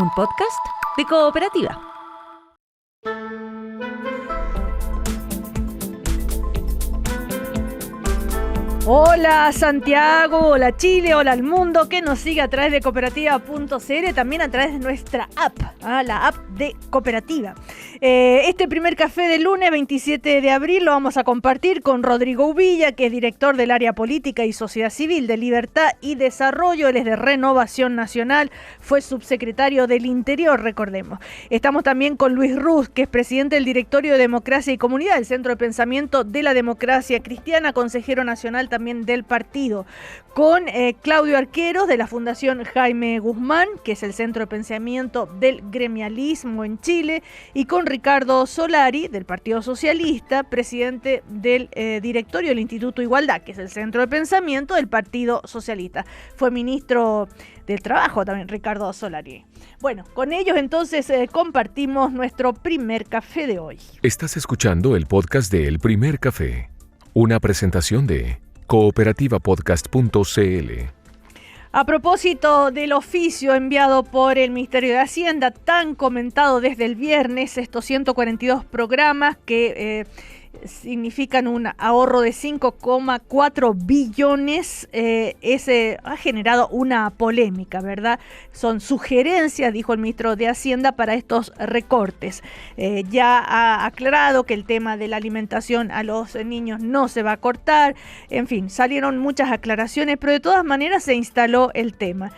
un podcast de Cooperativa. Hola Santiago, hola Chile, hola al mundo que nos sigue a través de cooperativa.cl, también a través de nuestra app, la app de Cooperativa. Este primer café del lunes 27 de abril lo vamos a compartir con Rodrigo Uvilla, que es director del área política y sociedad civil de Libertad y Desarrollo. Él es de Renovación Nacional, fue subsecretario del Interior, recordemos. Estamos también con Luis Ruz, que es presidente del Directorio de Democracia y Comunidad, el Centro de Pensamiento de la Democracia Cristiana, consejero nacional también del partido, con Claudio Arqueros de la Fundación Jaime Guzmán, que es el Centro de Pensamiento del Gremialismo en Chile, y con Ricardo Solari del Partido Socialista, presidente del directorio del Instituto Igualdad, que es el Centro de Pensamiento del Partido Socialista. Fue ministro del Trabajo también, Ricardo Solari. Bueno, con ellos entonces compartimos nuestro primer café de hoy. Estás escuchando el podcast de El Primer Café, una presentación de cooperativapodcast.cl. A propósito del oficio enviado por el Ministerio de Hacienda, tan comentado desde el viernes, estos 142 programas que significan un ahorro de 5,4 billones, ha generado una polémica, ¿verdad? Son sugerencias, dijo el ministro de Hacienda, para estos recortes. Ya ha aclarado que el tema de la alimentación a los niños no se va a cortar. En fin, salieron muchas aclaraciones, pero de todas maneras se instaló el tema.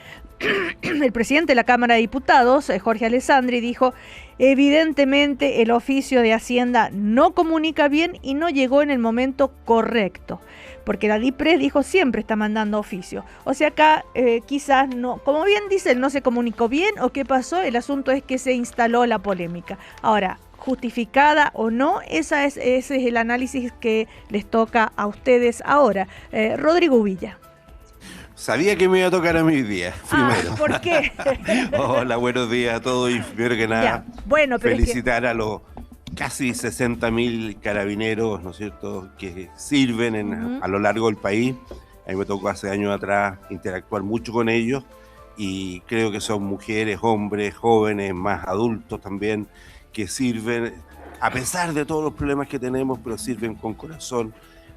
El presidente de la Cámara de Diputados, Jorge Alessandri, dijo: evidentemente el oficio de Hacienda no comunica bien y no llegó en el momento correcto, porque la DIPRES, dijo, siempre está mandando oficio. O sea, acá quizás no, como bien dice, él no se comunicó bien o qué pasó. El asunto es que se instaló la polémica. Ahora, justificada o no, ese es el análisis que les toca a ustedes ahora. Rodrigo Uvilla. Sabía que me iba a tocar a mi día, primero. ¿Por qué? Hola, buenos días a todos y primero que nada, bueno, pero felicitar a los casi 60.000 carabineros, ¿no es cierto?, que sirven a lo largo del país. A mí me tocó hace años atrás interactuar mucho con ellos y creo que son mujeres, hombres, jóvenes, más adultos también, que sirven, a pesar de todos los problemas que tenemos, pero sirven con corazón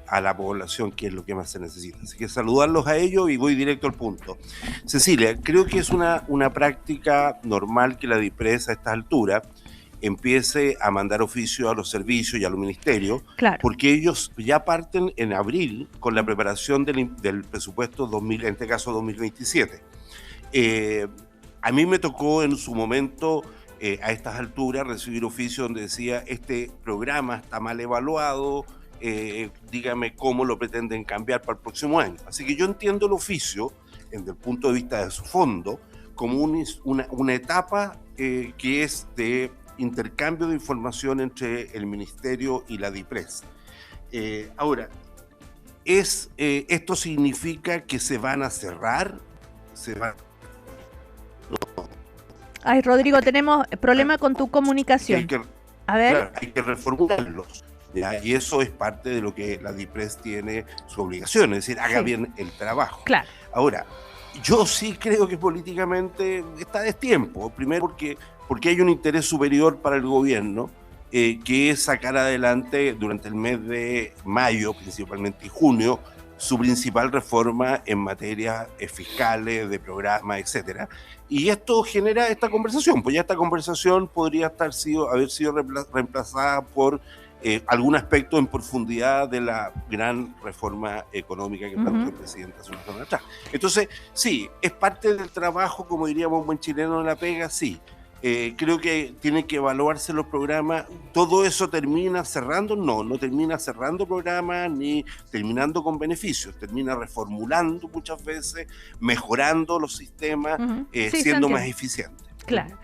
a la población, que es lo que más se necesita. Así que saludarlos a ellos y voy directo al punto. Cecilia, creo que es una práctica normal que la DIPRES a estas alturas empiece a mandar oficio a los servicios y a los ministerios, claro, porque ellos ya parten en abril con la preparación del presupuesto 2000, en este caso 2027. A mí me tocó en su momento, a estas alturas, recibir oficio donde decía: este programa está mal evaluado, dígame cómo lo pretenden cambiar para el próximo año. Así que yo entiendo el oficio, desde el punto de vista de su fondo, como una etapa que es de intercambio de información entre el Ministerio y la DIPRES. Ahora, ¿esto significa que se van a cerrar? No. Ay, Rodrigo, tenemos problema con tu comunicación. A ver. Claro, hay que reformularlos. ¿Ya? Y eso es parte de lo que la DIPRES tiene su obligación, es decir, haga bien el trabajo. Claro. Ahora, yo sí creo que políticamente está a destiempo, primero porque hay un interés superior para el gobierno, que es sacar adelante durante el mes de mayo, principalmente, y junio, su principal reforma en materia fiscales, de programas, etcétera. Y esto genera esta conversación, pues ya esta conversación podría haber sido reemplazada por algún aspecto en profundidad de la gran reforma económica que planteó el presidente hace una semana atrás. Entonces, sí, es parte del trabajo, como diríamos un buen chileno, de la pega, sí. Creo que tienen que evaluarse los programas. ¿Todo eso termina cerrando? No termina cerrando programas ni terminando con beneficios. Termina reformulando muchas veces, mejorando los sistemas, siendo más eficientes. Claro.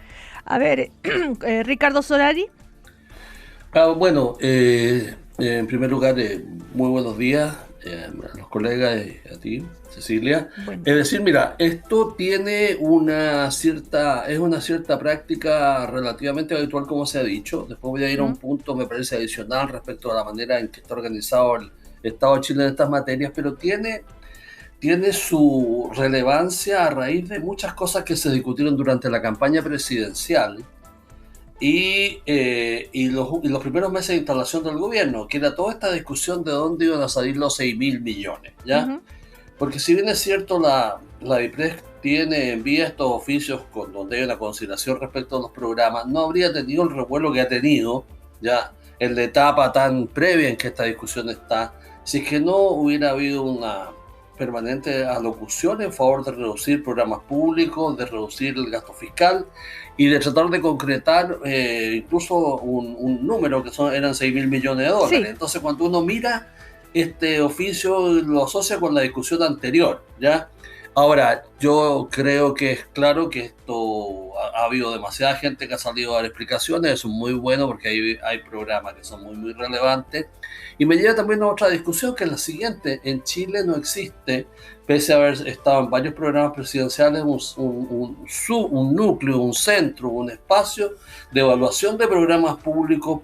A ver, Ricardo Solari. Bueno, en primer lugar, muy buenos días a los colegas y a ti, Cecilia. Bueno. Es decir, mira, esto tiene una cierta práctica relativamente habitual, como se ha dicho. Después voy a ir a un punto, me parece, adicional respecto a la manera en que está organizado el Estado de Chile en estas materias, pero tiene tiene su relevancia a raíz de muchas cosas que se discutieron durante la campaña presidencial y los primeros meses de instalación del gobierno, que era toda esta discusión de dónde iban a salir los 6.000 millones, ¿ya? Uh-huh. Porque si bien es cierto, la DIPRES envía estos oficios donde hay una consideración respecto a los programas, no habría tenido el revuelo que ha tenido ya en la etapa tan previa en que esta discusión está, si es que no hubiera habido una permanente alocución en favor de reducir programas públicos, de reducir el gasto fiscal y de tratar de concretar incluso un número que eran 6.000 millones de dólares. Sí. Entonces, cuando uno mira este oficio, lo asocia con la discusión anterior, ¿ya? Ahora, yo creo que es claro que esto ha habido demasiada gente que ha salido a dar explicaciones, eso es muy bueno porque hay programas que son muy, muy relevantes. Y me lleva también a otra discusión, que es la siguiente: en Chile no existe, pese a haber estado en varios programas presidenciales, un núcleo, un centro, un espacio de evaluación de programas públicos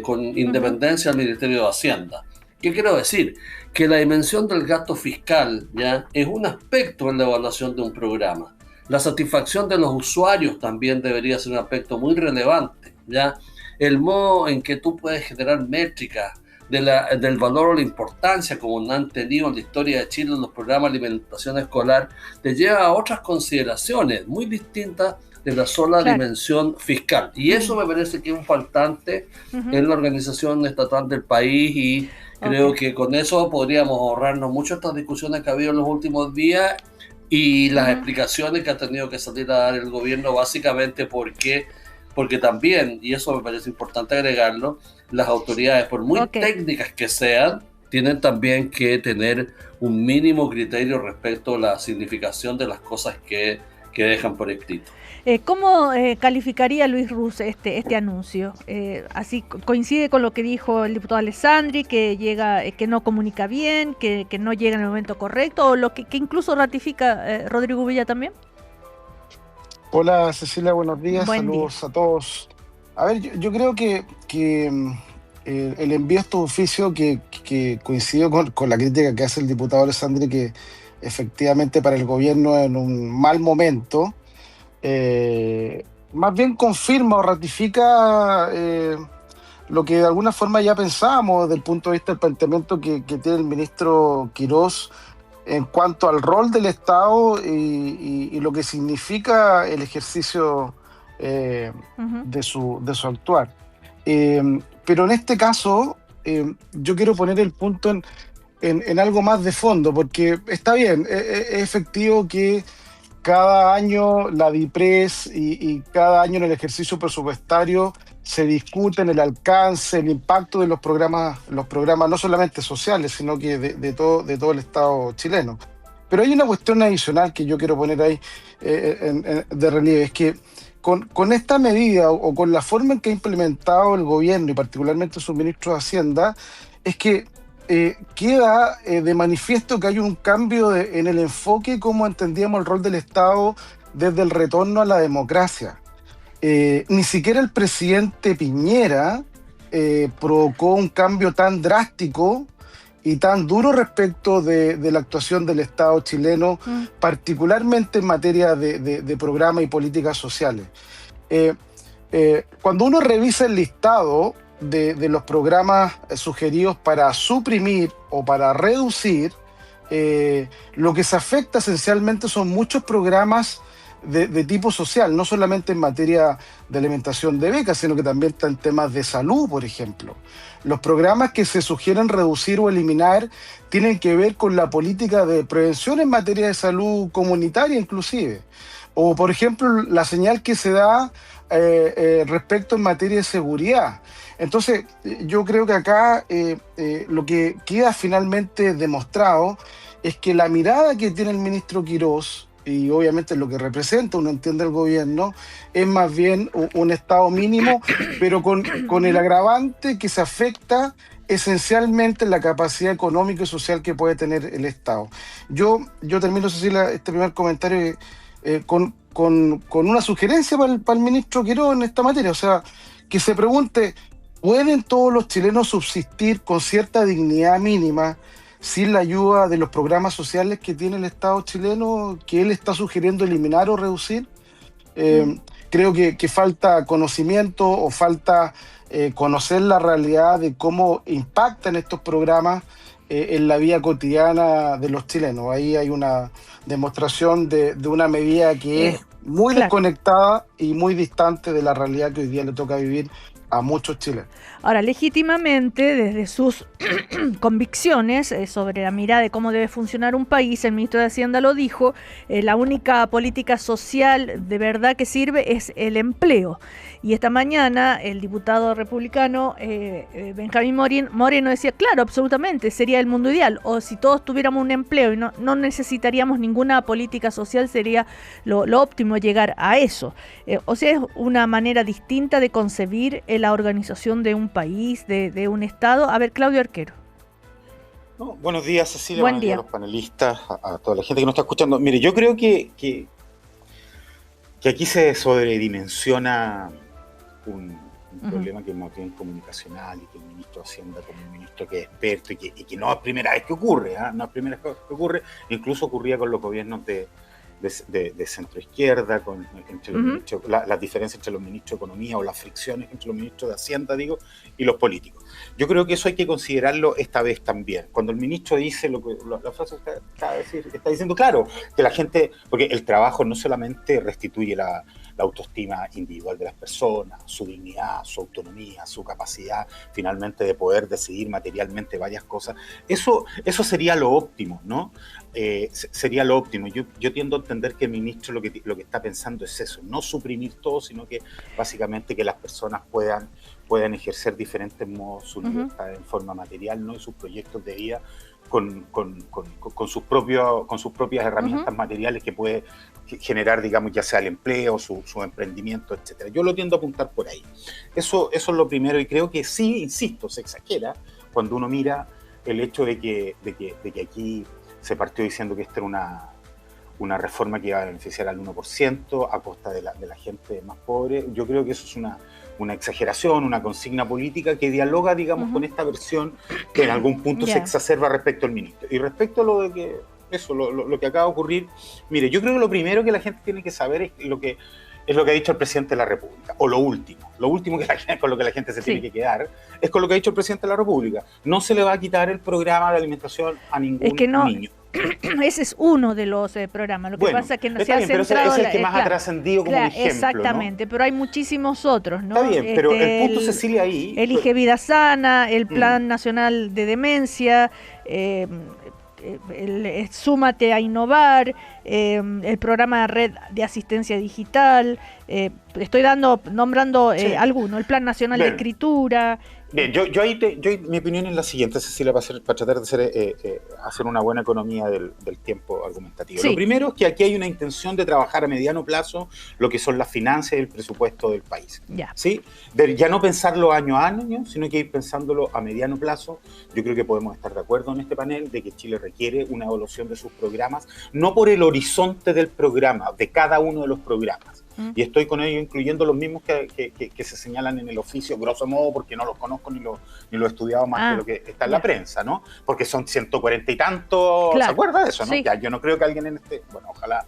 con independencia del Ministerio de Hacienda. ¿Qué quiero decir? Que la dimensión del gasto fiscal, ¿ya?, es un aspecto en la evaluación de un programa. La satisfacción de los usuarios también debería ser un aspecto muy relevante, ¿ya? El modo en que tú puedes generar métricas del valor o la importancia, como han tenido en la historia de Chile los programas de alimentación escolar, te lleva a otras consideraciones muy distintas de la sola dimensión fiscal. Y eso me parece que es un faltante en la organización estatal del país, y creo que con eso podríamos ahorrarnos mucho estas discusiones que ha habido en los últimos días y las explicaciones que ha tenido que salir a dar el gobierno, básicamente porque también, y eso me parece importante agregarlo, las autoridades, por muy técnicas que sean, tienen también que tener un mínimo criterio respecto a la significación de las cosas que dejan por escrito. ¿Cómo calificaría Luis Ruz este anuncio? ¿Así coincide con lo que dijo el diputado Alessandri, que no comunica bien, que no llega en el momento correcto, o lo que incluso ratifica Rodrigo Villa también? Hola Cecilia, buenos días, saludos día. A todos. A ver, yo creo que el envío de estos oficios que coincidió con la crítica que hace el diputado Alessandri, que efectivamente para el gobierno en un mal momento, más bien confirma o ratifica lo que de alguna forma ya pensábamos desde el punto de vista del planteamiento que tiene el ministro Quirós en cuanto al rol del Estado y lo que significa el ejercicio de su actuar. Pero en este caso yo quiero poner el punto en algo más de fondo, porque está bien, es efectivo que cada año la DIPRES y cada año en el ejercicio presupuestario se discuten el alcance, el impacto de los programas no solamente sociales, sino que de todo el Estado chileno. Pero hay una cuestión adicional que yo quiero poner ahí de relieve, es que con esta medida o con la forma en que ha implementado el gobierno y particularmente su ministro de Hacienda, es que queda de manifiesto que hay un cambio en el enfoque como entendíamos el rol del Estado desde el retorno a la democracia. Ni siquiera el presidente Piñera provocó un cambio tan drástico y tan duro respecto de la actuación del Estado chileno, particularmente en materia de programas y políticas sociales. Cuando uno revisa el listado de los programas sugeridos para suprimir o para reducir, lo que se afecta esencialmente son muchos programas de tipo social, no solamente en materia de alimentación de becas, sino que también está en temas de salud, por ejemplo. Los programas que se sugieren reducir o eliminar tienen que ver con la política de prevención en materia de salud comunitaria inclusive. O, por ejemplo, la señal que se da respecto en materia de seguridad. Entonces, yo creo que acá lo que queda finalmente demostrado es que la mirada que tiene el ministro Quirós, y obviamente lo que representa, uno entiende el gobierno, es más bien un Estado mínimo, pero con el agravante que se afecta esencialmente la capacidad económica y social que puede tener el Estado. Yo termino, Cecilia, este primer comentario con una sugerencia para el ministro Quirós en esta materia, o sea, que se pregunte, ¿pueden todos los chilenos subsistir con cierta dignidad mínima sin la ayuda de los programas sociales que tiene el Estado chileno, que él está sugiriendo eliminar o reducir. Creo que falta conocimiento o falta conocer la realidad de cómo impactan estos programas en la vida cotidiana de los chilenos. Ahí hay una demostración de una medida que es muy desconectada y muy distante de la realidad que hoy día le toca vivir a muchos chilenos. Ahora, legítimamente, desde sus convicciones sobre la mirada de cómo debe funcionar un país, el ministro de Hacienda lo dijo, la única política social de verdad que sirve es el empleo. Y esta mañana el diputado republicano Benjamín Moreno decía, claro, absolutamente, sería el mundo ideal. O si todos tuviéramos un empleo y no necesitaríamos ninguna política social, sería lo óptimo llegar a eso. O sea, es una manera distinta de concebir la organización de un país, de un Estado. A ver, Claudio Arquero. No, buenos días, Cecilia. Buen buenos día días a los panelistas, a toda la gente que nos está escuchando. Mire, yo creo que aquí se sobredimensiona un problema que es más bien comunicacional, y que el ministro de Hacienda, como un ministro que es experto y que no es primera vez que ocurre, no es primera vez que ocurre, incluso ocurría con los gobiernos de centro-izquierda, entre los ministros, las diferencias entre los ministros de Economía o las fricciones entre los ministros de Hacienda, y los políticos. Yo creo que eso hay que considerarlo esta vez también. Cuando el ministro dice la frase que está diciendo, claro, que la gente, porque el trabajo no solamente restituye la autoestima individual de las personas, su dignidad, su autonomía, su capacidad finalmente de poder decidir materialmente varias cosas. Eso sería lo óptimo, ¿no? Sería lo óptimo. Yo tiendo a entender que el ministro lo que está pensando es eso, no suprimir todo, sino que básicamente que las personas puedan ejercer diferentes modos su libertad en forma material, ¿no? Y sus proyectos de vida con sus propias herramientas materiales que puede generar, digamos, ya sea el empleo, su emprendimiento, etcétera. Yo lo tiendo a apuntar por ahí. Eso es lo primero, y creo que sí, insisto, se exagera cuando uno mira el hecho de que aquí se partió diciendo que esta era una reforma que iba a beneficiar al 1% a costa de la gente más pobre. Yo creo que eso es una exageración, una consigna política que dialoga, digamos, con esta versión que en algún punto se exacerba respecto al ministro. Y respecto a lo de que lo que acaba de ocurrir, mire, yo creo que lo primero que la gente tiene que saber es lo que ha dicho el presidente de la República, o lo último con lo que la gente se tiene que quedar, es con lo que ha dicho el presidente de la República. No se le va a quitar el programa de alimentación a ningún niño. Ese es uno de los programas. Lo que pasa es que no se ha centrado. Pero ese es el que más ha trascendido como ejemplo, exactamente, ¿no? Pero hay muchísimos otros, ¿no? Está bien, pero el punto, Cecilia, ahí... Elige Vida Sana, el Plan Nacional de Demencia, Súmate a Innovar, el programa de Red de Asistencia Digital, estoy nombrando algunos, el Plan Nacional de Escritura. Bien, yo mi opinión es la siguiente, Cecilia, para tratar de hacer una buena economía del tiempo argumentativo. Sí. Lo primero es que aquí hay una intención de trabajar a mediano plazo lo que son las finanzas y el presupuesto del país. ¿Sí? Ya no pensarlo año a año, sino que ir pensándolo a mediano plazo. Yo creo que podemos estar de acuerdo en este panel de que Chile requiere una evaluación de sus programas, no por el horizonte del programa, de cada uno de los programas. Y estoy con ello incluyendo los mismos que se señalan en el oficio, grosso modo, porque no los conozco ni los he estudiado más que lo que está en la prensa, ¿no? Porque son 140 y tantos, claro. ¿Se acuerda de eso, no? Sí. Ya, yo no creo que alguien bueno, ojalá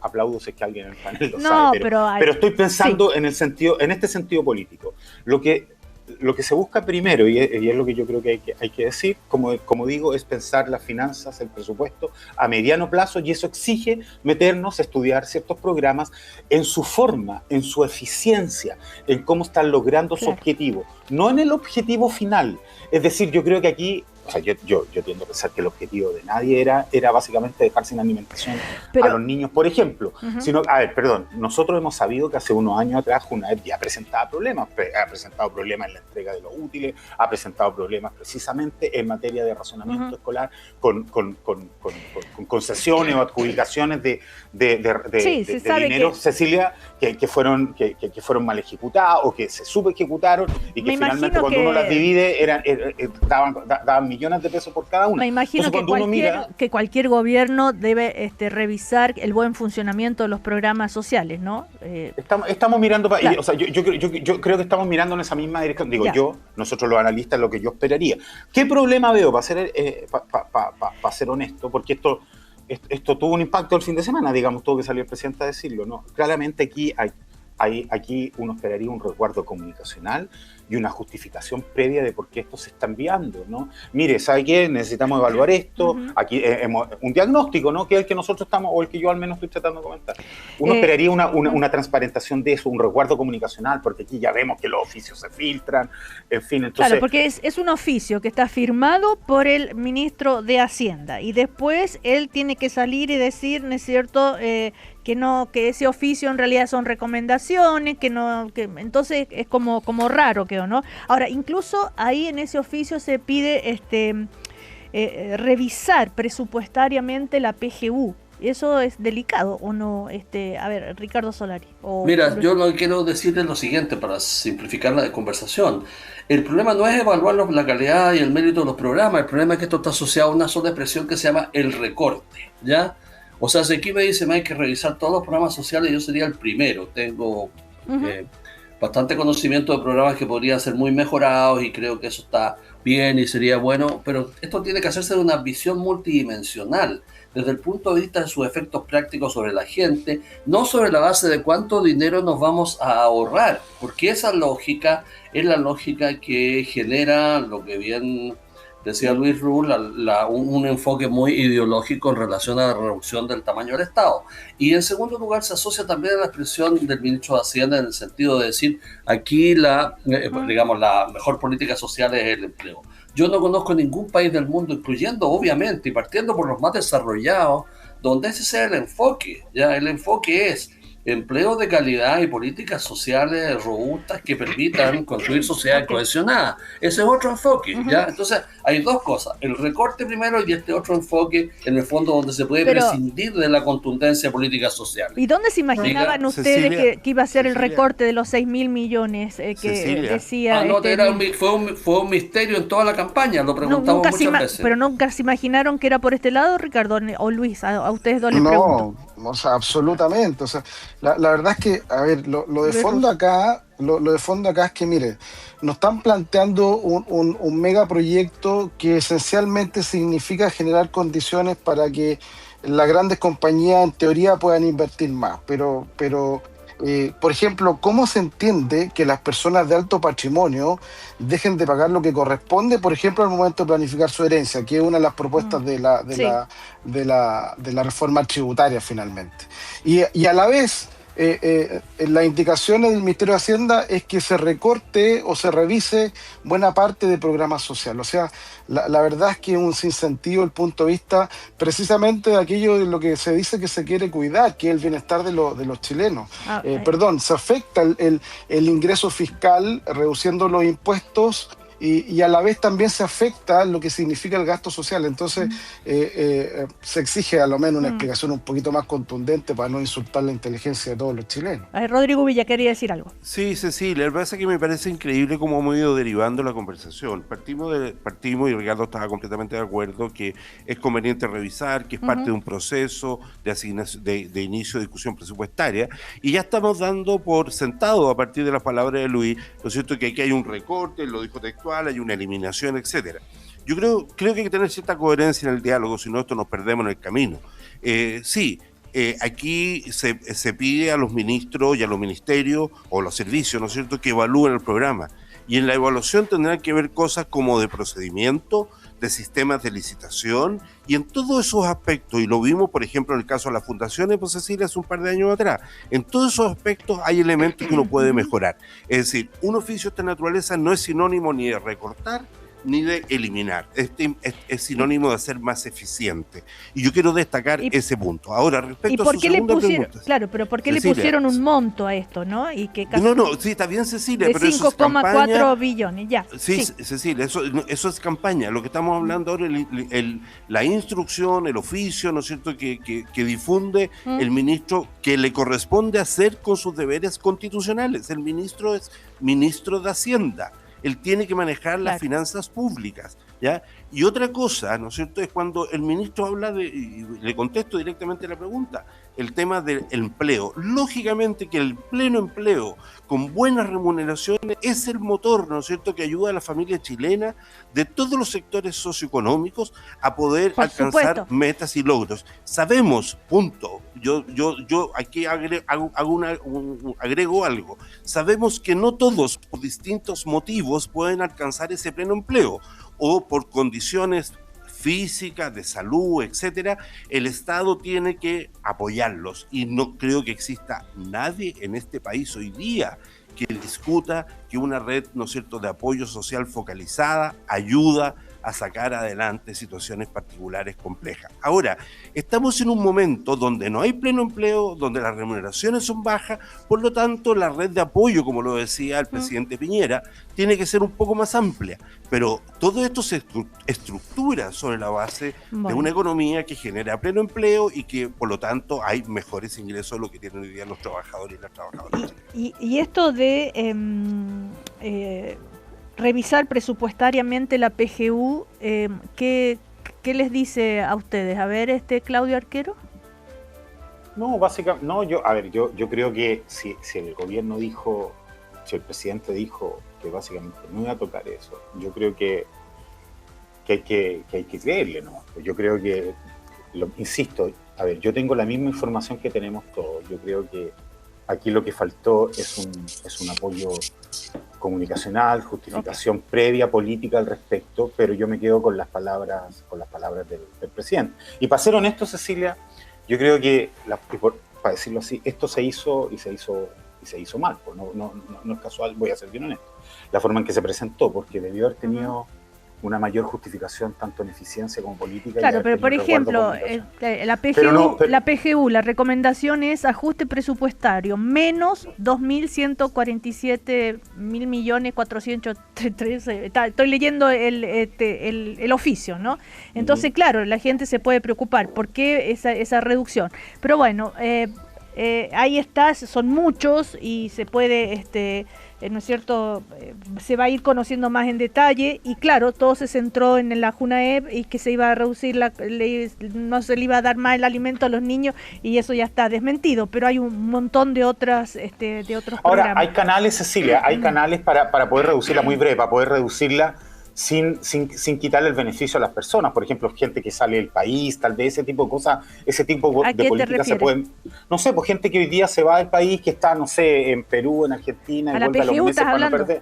aplaudo si es que alguien en el panel lo sabe, pero estoy pensando en este sentido político. Lo que se busca primero, y es lo que yo creo que hay que decir, como digo, es pensar las finanzas, el presupuesto a mediano plazo, y eso exige meternos a estudiar ciertos programas en su forma, en su eficiencia, en cómo están logrando su objetivo, no en el objetivo final. Es decir, yo creo que aquí, o sea, yo tiendo a pensar que el objetivo de nadie era básicamente dejar sin alimentación a los niños, por ejemplo. Sino, nosotros hemos sabido que hace unos años atrás UNAEP ya presentaba problemas, ha presentado problemas en la entrega de los útiles, ha presentado problemas precisamente en materia de racionamiento escolar, con concesiones o adjudicaciones de dinero, Cecilia, que fueron mal ejecutadas o que se subejecutaron y que finalmente cuando uno las divide daban millones millones de pesos por cada una. Me imagino Entonces, que cualquier gobierno debe revisar el buen funcionamiento de los programas sociales, ¿no? Estamos mirando, claro. o sea, yo creo que estamos mirando en esa misma dirección. Digo, nosotros los analistas, lo que yo esperaría. ¿Qué problema veo, para ser honesto? Porque esto tuvo un impacto el fin de semana, digamos, tuvo que salir el presidente a decirlo, ¿no? Claramente aquí uno esperaría un resguardo comunicacional y una justificación previa de por qué esto se está enviando, ¿no? Mire, ¿sabe qué? Necesitamos evaluar esto, aquí un diagnóstico, ¿no? Que es el que nosotros estamos, o el que yo al menos estoy tratando de comentar. Uno esperaría una transparentación de eso, un resguardo comunicacional, porque aquí ya vemos que los oficios se filtran, en fin, entonces... Claro, porque es un oficio que está firmado por el ministro de Hacienda, y después él tiene que salir y decir, ¿no es cierto?, que ese oficio en realidad son recomendaciones, entonces es como raro, creo, ¿no? Ahora, incluso ahí en ese oficio se pide revisar presupuestariamente la PGU. ¿Eso es delicado o no? A ver, Ricardo Solari. Mira, yo lo que quiero decir es lo siguiente para simplificar la conversación. El problema no es evaluar la calidad y el mérito de los programas, el problema es que esto está asociado a una sola expresión que se llama el recorte, ¿ya? O sea, si aquí me dicen hay que revisar todos los programas sociales, yo sería el primero. Tengo bastante conocimiento de programas que podrían ser muy mejorados y creo que eso está bien y sería bueno, pero esto tiene que hacerse de una visión multidimensional, desde el punto de vista de sus efectos prácticos sobre la gente, no sobre la base de cuánto dinero nos vamos a ahorrar, porque esa lógica es la lógica que genera lo que bien decía Luis Rull, un enfoque muy ideológico en relación a la reducción del tamaño del Estado. Y en segundo lugar se asocia también a la expresión del ministro de Hacienda en el sentido de decir aquí la mejor política social es el empleo. Yo no conozco ningún país del mundo, incluyendo obviamente y partiendo por los más desarrollados, donde ese sea el enfoque. Ya el enfoque es empleo de calidad y políticas sociales robustas que permitan construir sociedades cohesionadas. Ese es otro enfoque, ¿ya? Entonces, hay dos cosas. El recorte primero y este otro enfoque, en el fondo, donde se puede prescindir de la contundencia de políticas sociales. ¿Y dónde se imaginaban ustedes que iba a ser el recorte de los 6.000 millones que decía? Fue un misterio en toda la campaña, lo preguntamos muchas veces. Pero nunca se imaginaron que era por este lado, Ricardo, o Luis, a ustedes dos les pregunto. No, o sea, absolutamente. O sea, la verdad es que, a ver, lo de fondo acá es que, mire, nos están planteando un megaproyecto que esencialmente significa generar condiciones para que las grandes compañías en teoría puedan invertir más. Pero por ejemplo, ¿cómo se entiende que las personas de alto patrimonio dejen de pagar lo que corresponde, por ejemplo, al momento de planificar su herencia, que es una de las propuestas de la reforma tributaria finalmente? Y a la vez, las indicaciones del Ministerio de Hacienda es que se recorte o se revise buena parte de programas sociales. O sea, la verdad es que es un sinsentido el punto de vista precisamente de aquello de lo que se dice que se quiere cuidar, que es el bienestar de los chilenos. Se afecta el ingreso fiscal reduciendo los impuestos y a la vez también se afecta lo que significa el gasto social. Entonces se exige a lo menos una explicación un poquito más contundente para no insultar la inteligencia de todos los chilenos. Rodrigo Villa quería decir algo. Sí, Cecilia, lo que pasa es que me parece increíble cómo hemos ido derivando la conversación. Partimos y Ricardo estaba completamente de acuerdo que es conveniente revisar, que es parte de un proceso de inicio de discusión presupuestaria, y ya estamos dando por sentado a partir de las palabras de Luis, ¿no es cierto?, que aquí hay un recorte, lo dijo textual, hay una eliminación, etcétera. Yo creo que hay que tener cierta coherencia en el diálogo, si no esto nos perdemos en el camino. Aquí se pide a los ministros y a los ministerios o los servicios, ¿no es cierto?, que evalúen el programa. Y en la evaluación tendrán que ver cosas como de procedimiento, de sistemas de licitación y en todos esos aspectos, y lo vimos por ejemplo en el caso de las fundaciones, pues Cecilia, hace un par de años atrás, en todos esos aspectos hay elementos que uno puede mejorar. Es decir, un oficio de esta naturaleza no es sinónimo ni de recortar ni de eliminar, es sinónimo de ser más eficiente. Y yo quiero destacar ese punto. Ahora, respecto a su segunda pregunta. Claro, pero ¿por qué Cecilia, le pusieron un monto a esto, no? Y que casi sí, está bien, Cecilia, de pero 5,4 billones, ya. Sí, Cecilia, eso es campaña. Lo que estamos hablando ahora es la instrucción, el oficio, ¿no es cierto?, que difunde el ministro, que le corresponde hacer con sus deberes constitucionales. El ministro es ministro de Hacienda. él tiene que manejar las finanzas públicas, ¿ya? Y otra cosa, ¿no es cierto?, es cuando el ministro habla y le contesto directamente la pregunta, el tema del empleo. Lógicamente que el pleno empleo con buenas remuneraciones es el motor, ¿no es cierto?, que ayuda a la familia chilena de todos los sectores socioeconómicos a poder alcanzar metas y logros. Sabemos, punto, yo aquí agrego algo, sabemos que no todos por distintos motivos pueden alcanzar ese pleno empleo o por condiciones físicas, de salud, etcétera. El Estado tiene que apoyarlos y no creo que exista nadie en este país hoy día que discuta que una red, ¿no es cierto?, de apoyo social focalizada ayuda a sacar adelante situaciones particulares complejas. Ahora, estamos en un momento donde no hay pleno empleo, donde las remuneraciones son bajas, por lo tanto la red de apoyo, como lo decía el presidente Piñera, tiene que ser un poco más amplia, pero todo esto se estructura sobre la base de una economía que genera pleno empleo y que por lo tanto hay mejores ingresos de lo que tienen hoy día los trabajadores y las trabajadoras. Y esto de revisar presupuestariamente la PGU, ¿qué les dice a ustedes? A ver, Claudio Arquero. No, básicamente, no, yo creo que si el gobierno dijo, si el presidente dijo que básicamente no iba a tocar eso, yo creo que hay que creerle, ¿no? Yo creo que, insisto, a ver, yo tengo la misma información que tenemos todos, yo creo que aquí lo que faltó es un apoyo comunicacional, justificación previa política al respecto, pero yo me quedo con las palabras del presidente. Y para ser honesto, Cecilia, yo creo que, para decirlo así, esto se hizo mal, pues no es casual, voy a ser bien honesto, la forma en que se presentó, porque debió haber tenido una mayor justificación tanto en eficiencia como política. Claro, pero por ejemplo, la PGU, la recomendación es ajuste presupuestario, menos 2.147.413. Estoy leyendo el oficio, ¿no? Entonces, claro, la gente se puede preocupar. ¿Por qué esa reducción? Pero bueno, ahí está, son muchos y se puede... ¿no es cierto? Se va a ir conociendo más en detalle y claro, todo se centró en la JUNAEP y que se iba a reducir, no se le iba a dar más el alimento a los niños y eso ya está desmentido, pero hay un montón de otros Ahora, programas. Hay canales, Cecilia, hay canales para poder reducirla, muy breve, para poder reducirla sin quitarle el beneficio a las personas. Por ejemplo, gente que sale del país, tal vez ese tipo de cosas, ese tipo de políticas se pueden... No sé, pues gente que hoy día se va del país, que está, no sé, en Perú, en Argentina, y vuelve a los meses para no perder.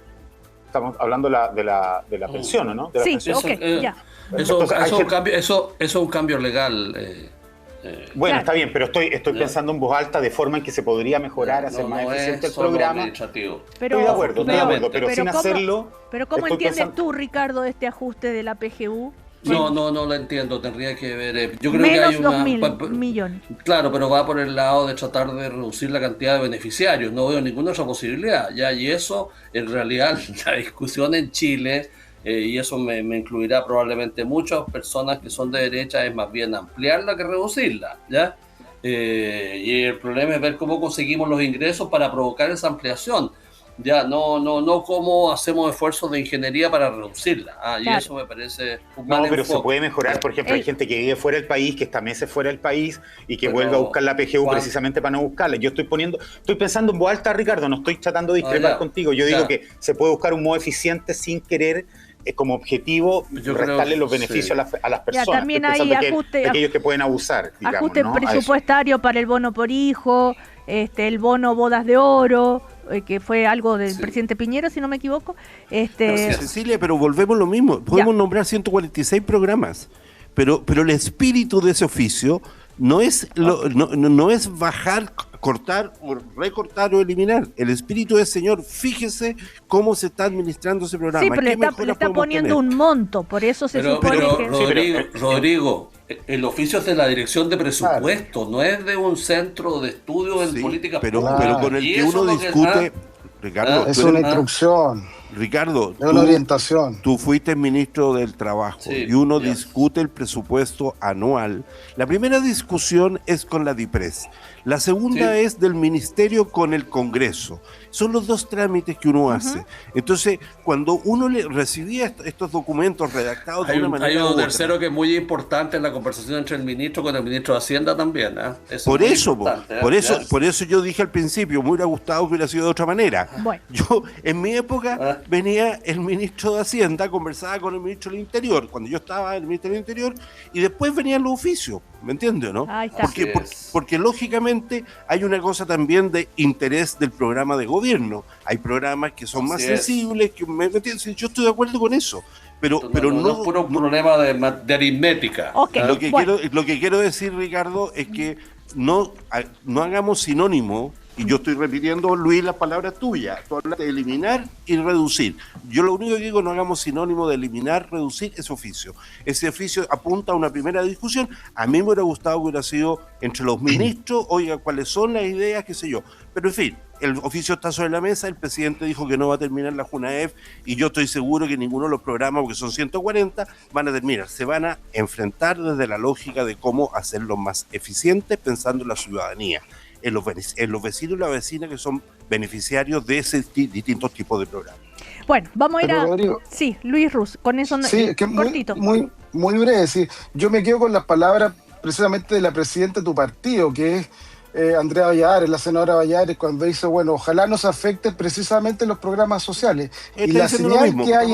Estamos hablando de la pensión, ¿no? De la pensión. Ya. Eso es un cambio legal. Bueno, claro. Está bien, pero estoy pensando en voz alta de forma en que se podría mejorar, hacer más eficiente el programa. Estoy de acuerdo, pero sin hacerlo... Pero ¿cómo entiendes tú, Ricardo, este ajuste de la PGU? No lo entiendo, tendría que ver... Yo creo menos que hay 2.000 millones. Claro, pero va por el lado de tratar de reducir la cantidad de beneficiarios. No veo ninguna otra posibilidad. Ya, y eso, en realidad, la discusión en Chile... y eso me incluirá probablemente muchas personas que son de derecha, es más bien ampliarla que reducirla, ¿ya? Y el problema es ver cómo conseguimos los ingresos para provocar esa ampliación, ya no cómo hacemos esfuerzos de ingeniería para reducirla, claro. Y eso me parece un mal pero enfoque. Se puede mejorar, por ejemplo, hay gente que vive fuera del país, que está meses fuera del país y que vuelve a buscar la PGU precisamente para no buscarla. Yo estoy pensando en voz alta, Ricardo, no estoy tratando de discrepar contigo, yo digo que se puede buscar un modo eficiente sin querer como objetivo restarle los beneficios a las personas. Ya, también hay aquellos que pueden abusar, digamos, ajuste presupuestario para el bono por hijo, el bono bodas de oro, que fue algo del presidente Piñera, si no me equivoco. Cecilia, pero volvemos a lo mismo. Podemos nombrar 146 programas, pero el espíritu de ese oficio no es no es bajar, cortar, o recortar o eliminar. El espíritu es, señor, fíjese cómo se está administrando ese programa. Sí, pero le está poniendo un monto, por eso se supone que... Rodrigo, el oficio es de la Dirección de Presupuesto, no es de un centro de estudio en políticas públicas. Pero con el que uno discute... Ricardo, es una instrucción. Ricardo, Es una orientación. tú fuiste ministro del Trabajo y uno discute el presupuesto anual. La primera discusión es con la DIPRES. La segunda es del ministerio con el Congreso. Son los dos trámites que uno hace. Entonces, cuando uno recibía estos documentos redactados de una manera hay un tercero que es muy importante en la conversación entre el ministro con el ministro de Hacienda también. Por eso yo dije al principio, me hubiera gustado que hubiera sido de otra manera. Bueno. Yo, en mi época, venía el ministro de Hacienda, conversaba con el ministro del Interior, cuando yo estaba en el Ministerio del Interior, y después venían los oficios. ¿Me entiendes, no? Ahí está. Porque lógicamente hay una cosa también de interés del programa de gobierno. Hay programas que son más sensibles, ¿me entiendes? Yo estoy de acuerdo con eso. Pero no es puro problema de aritmética. Okay. Lo que quiero decir, Ricardo, es que no hagamos sinónimo, y yo estoy repitiendo, Luis, las palabras tuyas. Tú hablas de eliminar y reducir. Yo lo único que digo, no hagamos sinónimo de eliminar, reducir ese oficio. Ese oficio apunta a una primera discusión. A mí me hubiera gustado que hubiera sido entre los ministros, oiga, cuáles son las ideas, qué sé yo. Pero en fin, el oficio está sobre la mesa, el presidente dijo que no va a terminar la JUNAEF y yo estoy seguro que ninguno de los programas, porque son 140, van a terminar. Se van a enfrentar desde la lógica de cómo hacerlo más eficientes pensando en la ciudadanía, en los vecinos y las vecinas que son beneficiarios de ese distintos tipos de programas. Bueno, vamos a ir a... Rodrigo, sí, Luis Ruz, con eso cortito. Muy breve, sí. Yo me quedo con las palabras precisamente de la presidenta de tu partido, que es Andrea Valladares, la senadora Valladares, cuando dice, bueno, ojalá nos afecten precisamente los programas sociales. Y la señal que hay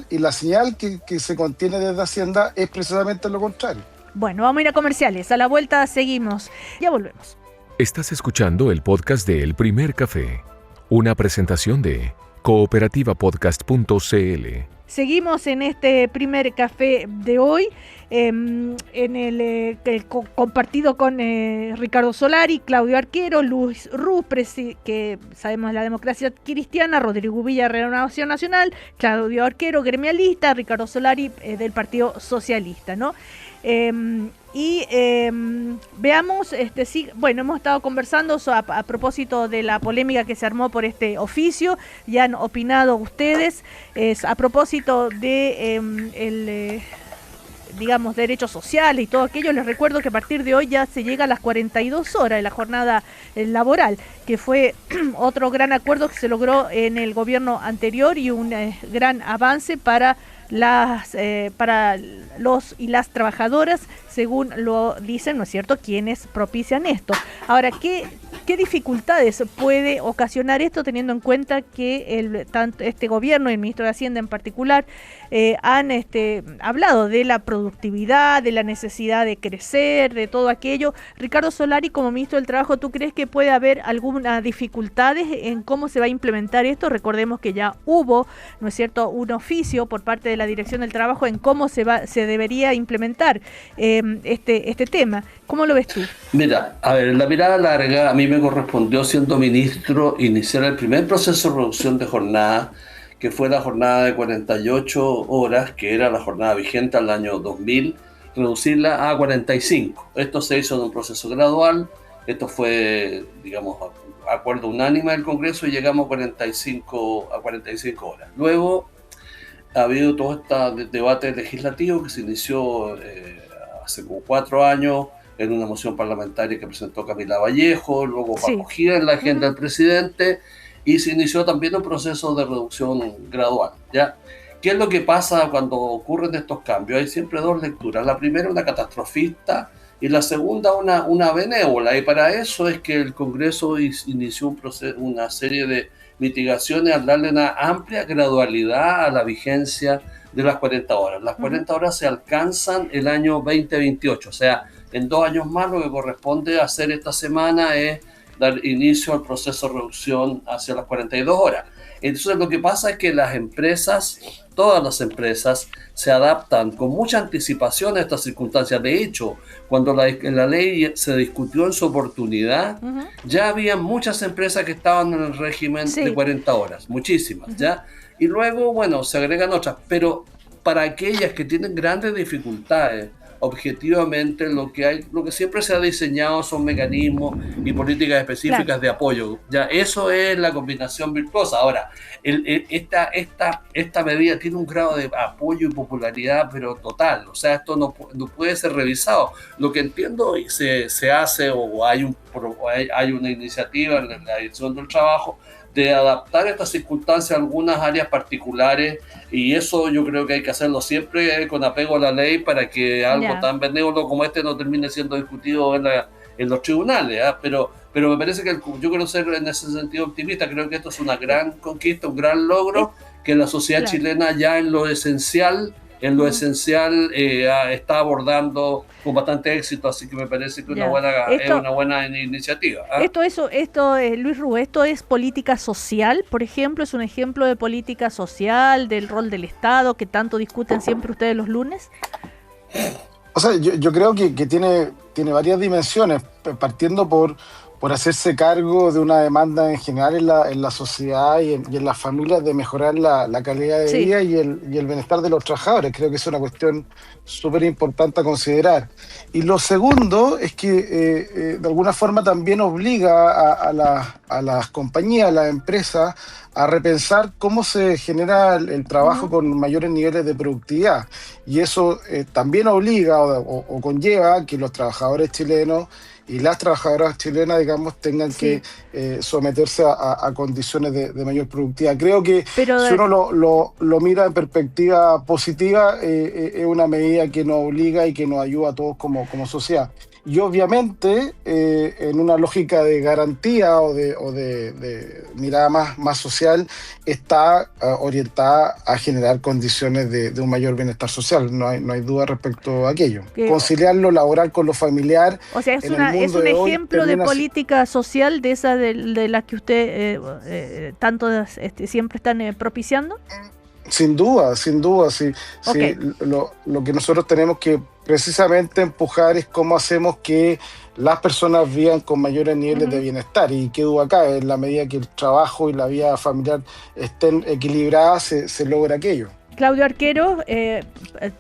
y la señal que se contiene desde Hacienda es precisamente lo contrario. Bueno, vamos a ir a comerciales. A la vuelta seguimos. Ya volvemos. Estás escuchando el podcast de El Primer Café, una presentación de cooperativapodcast.cl. Seguimos en este primer café de hoy, en el compartido con Ricardo Solari, Claudio Arquero, Luis Ruz, que sabemos de la Democracia Cristiana, Rodrigo Villa, Renovación Nacional, Claudio Arquero, gremialista, Ricardo Solari del Partido Socialista, ¿no? Veamos, bueno, hemos estado conversando a propósito de la polémica que se armó por este oficio, ya han opinado ustedes, a propósito de digamos, derechos sociales y todo aquello. Les recuerdo que a partir de hoy ya se llega a las 42 horas de la jornada laboral, que fue otro gran acuerdo que se logró en el gobierno anterior y un gran avance para los y las trabajadoras, según lo dicen, ¿no es cierto?, quienes propician esto. Ahora, ¿qué dificultades puede ocasionar esto, teniendo en cuenta que tanto este gobierno y el ministro de Hacienda en particular han hablado de la productividad, de la necesidad de crecer, de todo aquello? Ricardo Solari, como ministro del Trabajo, ¿tú crees que puede haber algunas dificultades en cómo se va a implementar esto? Recordemos que ya hubo, ¿no es cierto?, un oficio por parte de la Dirección del Trabajo en cómo se debería implementar este tema. ¿Cómo lo ves tú? Mira, a ver, en la mirada larga, a mí me correspondió, siendo ministro, iniciar el primer proceso de reducción de jornada, que fue la jornada de 48 horas, que era la jornada vigente al año 2000, reducirla a 45. Esto se hizo en un proceso gradual, esto fue, digamos, acuerdo unánime del Congreso y llegamos a 45 horas. Luego ha habido todo este debate legislativo que se inició hace como 4 años en una moción parlamentaria que presentó Camila Vallejo, luego fue acogida en la agenda del presidente y se inició también un proceso de reducción gradual, ¿ya? ¿Qué es lo que pasa cuando ocurren estos cambios? Hay siempre dos lecturas. La primera, una catastrofista, y la segunda, una benévola. Y para eso es que el Congreso inició una serie de mitigaciones al darle una amplia gradualidad a la vigencia de las 40 horas. Las 40 horas se alcanzan el año 2028, o sea, en 2 años más. Lo que corresponde hacer esta semana es dar inicio al proceso de reducción hacia las 42 horas. Entonces lo que pasa es que las empresas, todas las empresas, se adaptan con mucha anticipación a estas circunstancias. De hecho, cuando la ley se discutió en su oportunidad, ya había muchas empresas que estaban en el régimen de 40 horas, muchísimas, ¿ya? Y luego, bueno, se agregan otras, pero para aquellas que tienen grandes dificultades objetivamente lo que siempre se ha diseñado son mecanismos y políticas específicas de apoyo. Ya, eso es la combinación virtuosa. Ahora, esta medida tiene un grado de apoyo y popularidad, pero total. O sea, esto no puede ser revisado. Lo que entiendo se hace o hay una iniciativa en la Dirección del Trabajo de adaptar estas circunstancias a algunas áreas particulares, y eso yo creo que hay que hacerlo siempre con apego a la ley para que algo tan benévolo como este no termine siendo discutido en los tribunales, ¿eh? Pero me parece que yo quiero ser en ese sentido optimista. Creo que esto es una gran conquista, un gran logro, que la sociedad chilena ya en lo esencial está abordando con bastante éxito, así que me parece que es una buena iniciativa. Luis Rubio, ¿esto es política social, por ejemplo? ¿Es un ejemplo de política social, del rol del Estado que tanto discuten siempre ustedes los lunes? O sea, yo creo que tiene varias dimensiones, partiendo por hacerse cargo de una demanda en general en la sociedad y en las familias de mejorar la calidad de vida y el bienestar de los trabajadores. Creo que es una cuestión súper importante a considerar. Y lo segundo es que de alguna forma también obliga a las compañías, a las empresas, a repensar cómo se genera el trabajo con mayores niveles de productividad. Y eso también obliga o conlleva que los trabajadores chilenos y las trabajadoras chilenas, digamos, tengan que someterse a condiciones de mayor productividad. Creo que si uno lo mira en perspectiva positiva, es una medida que nos obliga y que nos ayuda a todos como sociedad. Y obviamente, en una lógica de garantía o de mirada más social, está orientada a generar condiciones de un mayor bienestar social. No hay duda respecto a aquello. Conciliar lo laboral con lo familiar. O sea, es un ejemplo de política social de esa de la que usted tanto siempre están propiciando. Sin duda, sí. Okay. Lo que nosotros tenemos que precisamente empujar es cómo hacemos que las personas vivan con mayores niveles de bienestar, y qué duda cabe, en la medida que el trabajo y la vida familiar estén equilibradas, se logra aquello. Claudio Arquero,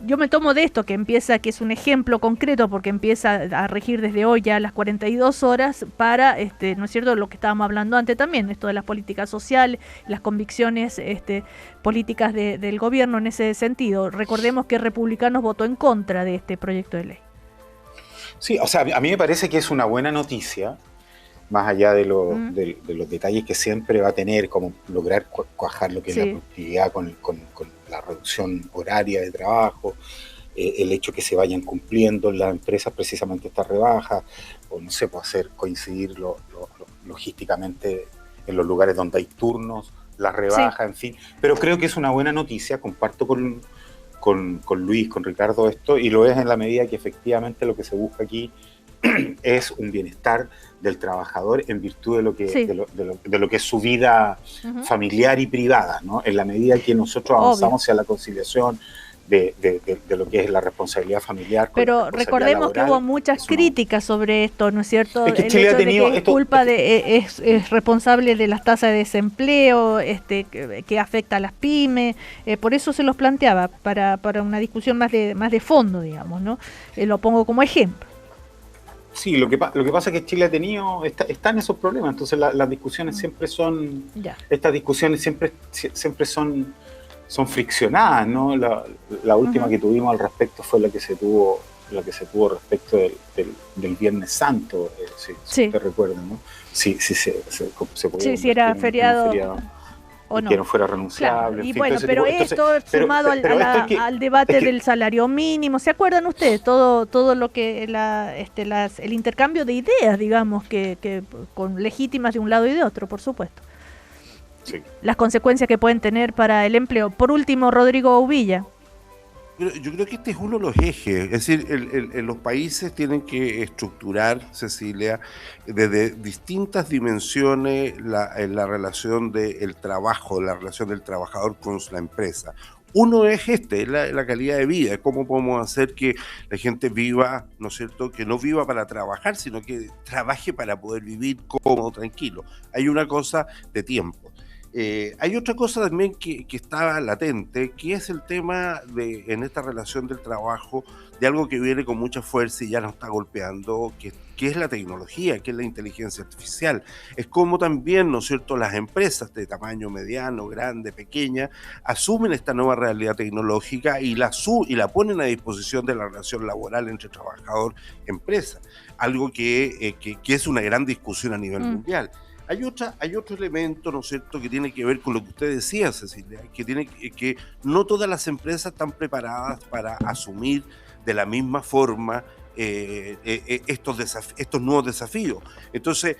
yo me tomo de esto que es un ejemplo concreto, porque empieza a regir desde hoy ya a las 42 horas para, ¿no es cierto?, lo que estábamos hablando antes también, esto de las políticas sociales, las convicciones políticas del gobierno en ese sentido. Recordemos que Republicanos votó en contra de este proyecto de ley. Sí, o sea, a mí me parece que es una buena noticia, más allá de los detalles que siempre va a tener, como lograr cuajar lo que es la productividad con la reducción horaria de trabajo, el hecho que se vayan cumpliendo en las empresas precisamente esta rebaja, o no sé, puede hacer coincidir logísticamente en los lugares donde hay turnos, la rebaja, en fin. Pero creo que es una buena noticia, comparto con Luis, con Ricardo esto, y lo es en la medida que efectivamente lo que se busca aquí es un bienestar del trabajador en virtud de lo que, de lo que es su vida familiar y privada, ¿no? En la medida que nosotros avanzamos hacia la conciliación de lo que es la responsabilidad familiar. Pero recordemos laboral, que hubo muchas críticas sobre esto, ¿no es cierto? Es que Chile ha tenido es responsable de las tasas de desempleo, que afecta a las pymes, por eso se los planteaba, para una discusión más de fondo, digamos, ¿no? Lo pongo como ejemplo. Sí, lo que pasa es que Chile ha tenido, está en esos problemas, entonces las discusiones siempre son, estas discusiones siempre son friccionadas, ¿no? La última que tuvimos al respecto fue la que se tuvo respecto del Viernes Santo, si te recuerdan, ¿no? Si podía, si era feriado o no. Que no fuera renunciable. Claro. Y bueno, pero esto sumado al debate del salario mínimo, ¿se acuerdan ustedes? Todo lo que el intercambio de ideas, digamos, que con legítimas de un lado y de otro, por supuesto. Sí. Las consecuencias que pueden tener para el empleo. Por último, Rodrigo Uvilla. Yo creo que este es uno de los ejes, es decir, los países tienen que estructurar, Cecilia, desde distintas dimensiones la relación del trabajo, la relación del trabajador con la empresa. Uno es la calidad de vida, cómo podemos hacer que la gente viva, ¿no es cierto?, que no viva para trabajar, sino que trabaje para poder vivir cómodo, tranquilo. Hay una cosa de tiempo. Hay otra cosa también que estaba latente, que es el tema en esta relación del trabajo, de algo que viene con mucha fuerza y ya nos está golpeando, que es la tecnología, que es la inteligencia artificial. Es como también, ¿no es cierto?, las empresas de tamaño mediano, grande, pequeña, asumen esta nueva realidad tecnológica y la ponen a disposición de la relación laboral entre trabajador-empresa, algo que es una gran discusión a nivel mundial. Hay otro elemento, ¿no es cierto?, que tiene que ver con lo que usted decía, Cecilia, que no todas las empresas están preparadas para asumir de la misma forma estos nuevos desafíos. Entonces,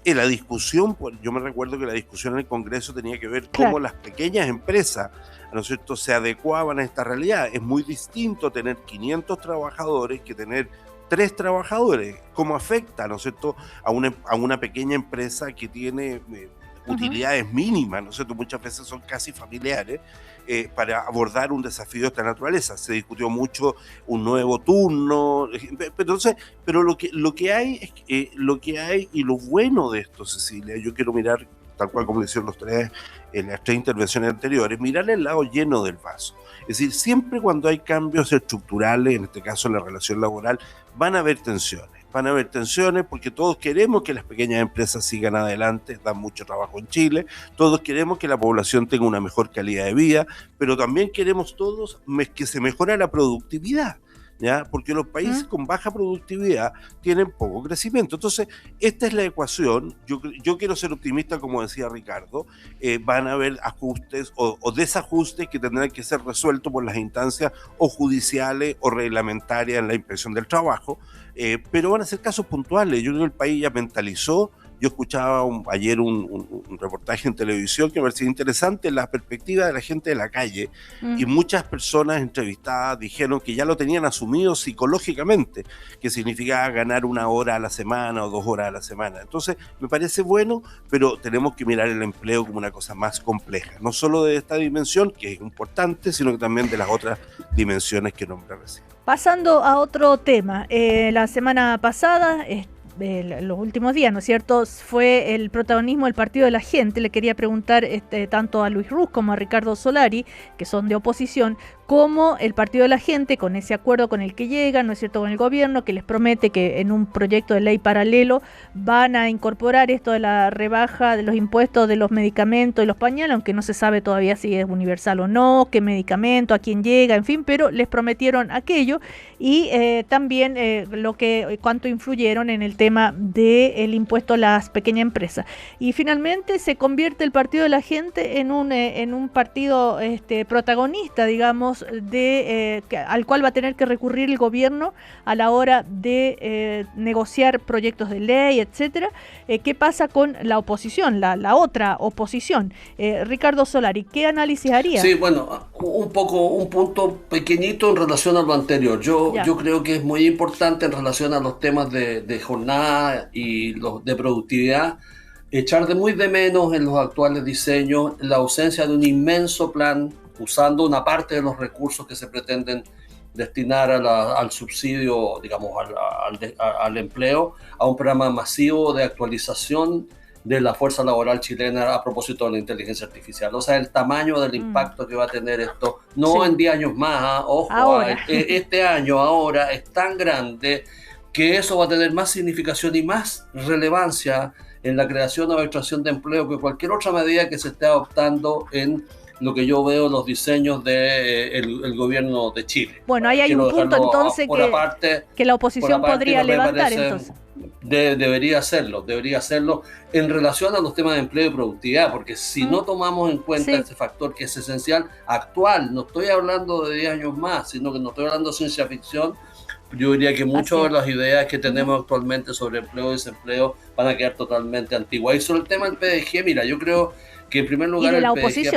la discusión, yo me recuerdo que la discusión en el Congreso tenía que ver cómo las pequeñas empresas, ¿no es cierto?, se adecuaban a esta realidad. Es muy distinto tener 500 trabajadores que tener 3 trabajadores. ¿Cómo afecta, ¿no es cierto?, a una pequeña empresa que tiene utilidades mínimas, ¿no es cierto?, muchas veces son casi familiares, para abordar un desafío de esta naturaleza? Se discutió mucho un nuevo turno, pero lo que hay y lo bueno de esto, Cecilia, yo quiero mirar, tal cual como le hicieron las 3 intervenciones anteriores, mirar el lado lleno del vaso. Es decir, siempre cuando hay cambios estructurales, en este caso en la relación laboral, van a haber tensiones porque todos queremos que las pequeñas empresas sigan adelante, dan mucho trabajo en Chile, todos queremos que la población tenga una mejor calidad de vida, pero también queremos todos que se mejore la productividad, ¿ya? Porque los países con baja productividad tienen poco crecimiento. Entonces, esta es la ecuación. Yo quiero ser optimista, como decía Ricardo. Van a haber ajustes o desajustes que tendrán que ser resueltos por las instancias o judiciales o reglamentarias en la inspección del trabajo, pero van a ser casos puntuales. Yo creo que el país ya mentalizó. Yo escuchaba ayer un reportaje en televisión que me parecía interesante, la perspectiva de la gente de la calle, y muchas personas entrevistadas dijeron que ya lo tenían asumido psicológicamente, que significaba ganar 1 hora a la semana o 2 horas a la semana. Entonces, me parece bueno, pero tenemos que mirar el empleo como una cosa más compleja, no solo de esta dimensión, que es importante, sino que también de las otras dimensiones que nombré recién. Pasando a otro tema, la semana pasada, los últimos días, ¿no es cierto?, fue el protagonismo del Partido de la Gente. Le quería preguntar tanto a Luis Ruz como a Ricardo Solari, que son de oposición, cómo el Partido de la Gente, con ese acuerdo con el que llegan, ¿no es cierto?, con el gobierno, que les promete que en un proyecto de ley paralelo van a incorporar esto de la rebaja de los impuestos de los medicamentos y los pañales, aunque no se sabe todavía si es universal o no, qué medicamento, a quién llega, en fin, pero les prometieron aquello, y también cuánto influyeron en el tema del impuesto a las pequeñas empresas. Y finalmente se convierte el Partido de la Gente en un partido protagonista, digamos, al cual va a tener que recurrir el gobierno a la hora de negociar proyectos de ley, etcétera. ¿Qué pasa con la oposición, la otra oposición? Ricardo Solari, ¿qué análisis haría? Sí, bueno, un punto pequeñito en relación a lo anterior. Yo creo que es muy importante en relación a los temas de jornada y los de productividad, echar muy de menos en los actuales diseños la ausencia de un inmenso plan usando una parte de los recursos que se pretenden destinar al subsidio, digamos, al empleo, a un programa masivo de actualización de la fuerza laboral chilena a propósito de la inteligencia artificial. O sea, el tamaño del impacto que va a tener esto, no en 10 años más, ojo, este año ahora es tan grande que eso va a tener más significación y más relevancia en la creación o extracción de empleo que cualquier otra medida que se esté adoptando en lo que yo veo los diseños del gobierno de Chile. Bueno, ahí hay un punto entonces que la oposición podría levantar entonces. Debería hacerlo en relación a los temas de empleo y productividad, porque si no tomamos en cuenta este factor que es esencial, actual, no estoy hablando de 10 años más, sino que no estoy hablando de ciencia ficción, yo diría que muchas de las ideas que tenemos actualmente sobre empleo y desempleo van a quedar totalmente antiguas. Y sobre el tema del PDG, mira, yo creo que en primer lugar el PDG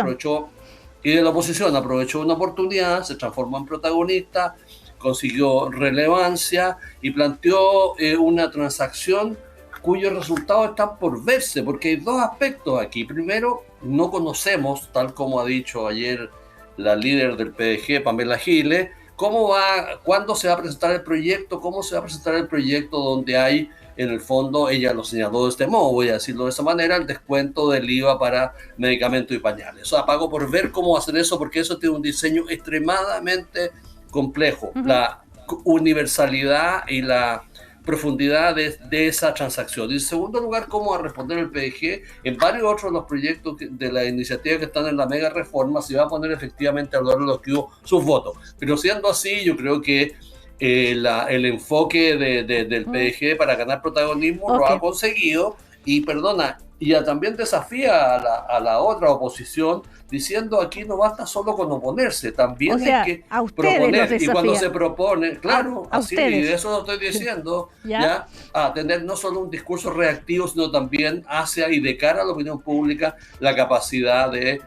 aprovechó una oportunidad, se transformó en protagonista, consiguió relevancia y planteó una transacción cuyos resultados están por verse, porque hay dos aspectos aquí. Primero, no conocemos, tal como ha dicho ayer la líder del PDG, Pamela Giles, cuándo se va a presentar el proyecto, cómo se va a presentar el proyecto donde hay en el fondo ella lo señaló de este modo, voy a decirlo de esa manera, el descuento del IVA para medicamentos y pañales. O sea, pago por ver cómo hacer eso, porque eso tiene un diseño extremadamente complejo. La universalidad y la profundidad de esa transacción. Y en segundo lugar, cómo va a responder el PDG en varios otros de los proyectos de la iniciativa que están en la mega reforma, si va a poner efectivamente a los que hubo sus votos. Pero siendo así, yo creo que el enfoque del PDG para ganar protagonismo lo ha conseguido, y perdona, y también desafía a la otra oposición diciendo aquí no basta solo con oponerse, también hay que proponer. Y cuando se propone, claro, así, y de eso lo estoy diciendo, ¿ya? A tener no solo un discurso reactivo, sino también hacia y de cara a la opinión pública la capacidad de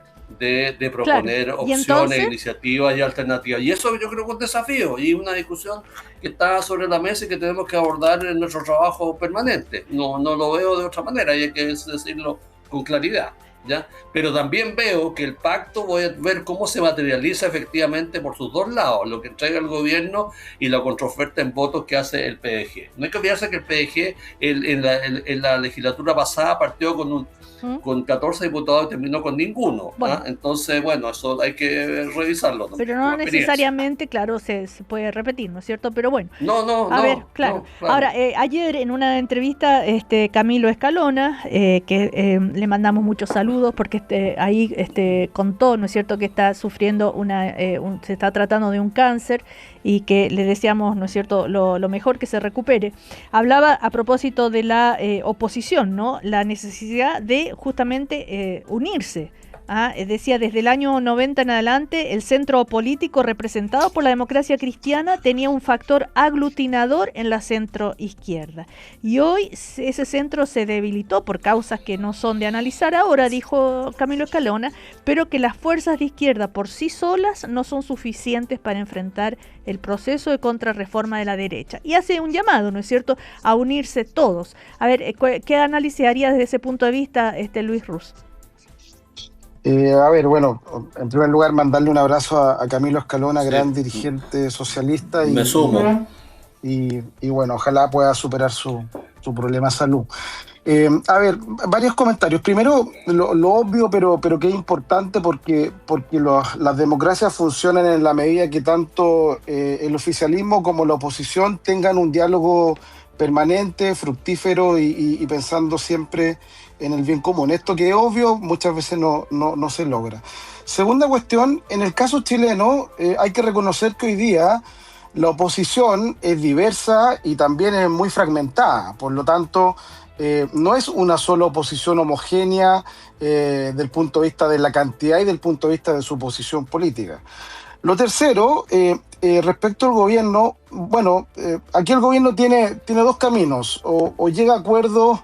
proponer opciones, iniciativas y alternativas. Y eso yo creo que es un desafío y una discusión que está sobre la mesa y que tenemos que abordar en nuestro trabajo permanente. No lo veo de otra manera y hay que decirlo con claridad, ¿ya? Pero también veo que el pacto, voy a ver cómo se materializa efectivamente por sus dos lados, lo que entrega el gobierno y la contraoferta en votos que hace el PDG. No hay que olvidarse que el PDG en la legislatura pasada partió con 14 diputados y terminó con ninguno. Bueno. Entonces, bueno, eso hay que revisarlo. Pero no necesariamente, claro, se puede repetir, ¿no es cierto? Pero bueno. A ver, claro. Ahora, ayer en una entrevista, Camilo Escalona, que le mandamos muchos saludos porque ahí contó, ¿no es cierto?, que está sufriendo se está tratando de un cáncer y que le deseamos, ¿no es cierto?, lo mejor, que se recupere. Hablaba a propósito de la oposición, ¿no?, la necesidad de justamente unirse. Decía, desde el año 90 en adelante, el centro político representado por la democracia cristiana tenía un factor aglutinador en la centro izquierda. Y hoy ese centro se debilitó por causas que no son de analizar ahora, dijo Camilo Escalona, pero que las fuerzas de izquierda por sí solas no son suficientes para enfrentar el proceso de contrarreforma de la derecha. Y hace un llamado, ¿no es cierto?, a unirse todos. A ver, ¿qué análisis haría desde ese punto de vista Luis Ruz? A ver, bueno, en primer lugar mandarle un abrazo a Camilo Escalona, gran dirigente socialista. Me sumo. Y bueno, ojalá pueda superar su problema de salud. A ver, varios comentarios. Primero, lo obvio, pero que es importante porque las democracias funcionan en la medida que tanto el oficialismo como la oposición tengan un diálogo permanente, fructífero y pensando siempre en el bien común. Esto que es obvio muchas veces no se logra. Segunda cuestión, en el caso chileno hay que reconocer que hoy día la oposición es diversa y también es muy fragmentada. Por lo tanto, no es una sola oposición homogénea del punto de vista de la cantidad y del punto de vista de su posición política. Lo tercero, respecto al gobierno, bueno, aquí el gobierno tiene dos caminos, o llega a acuerdos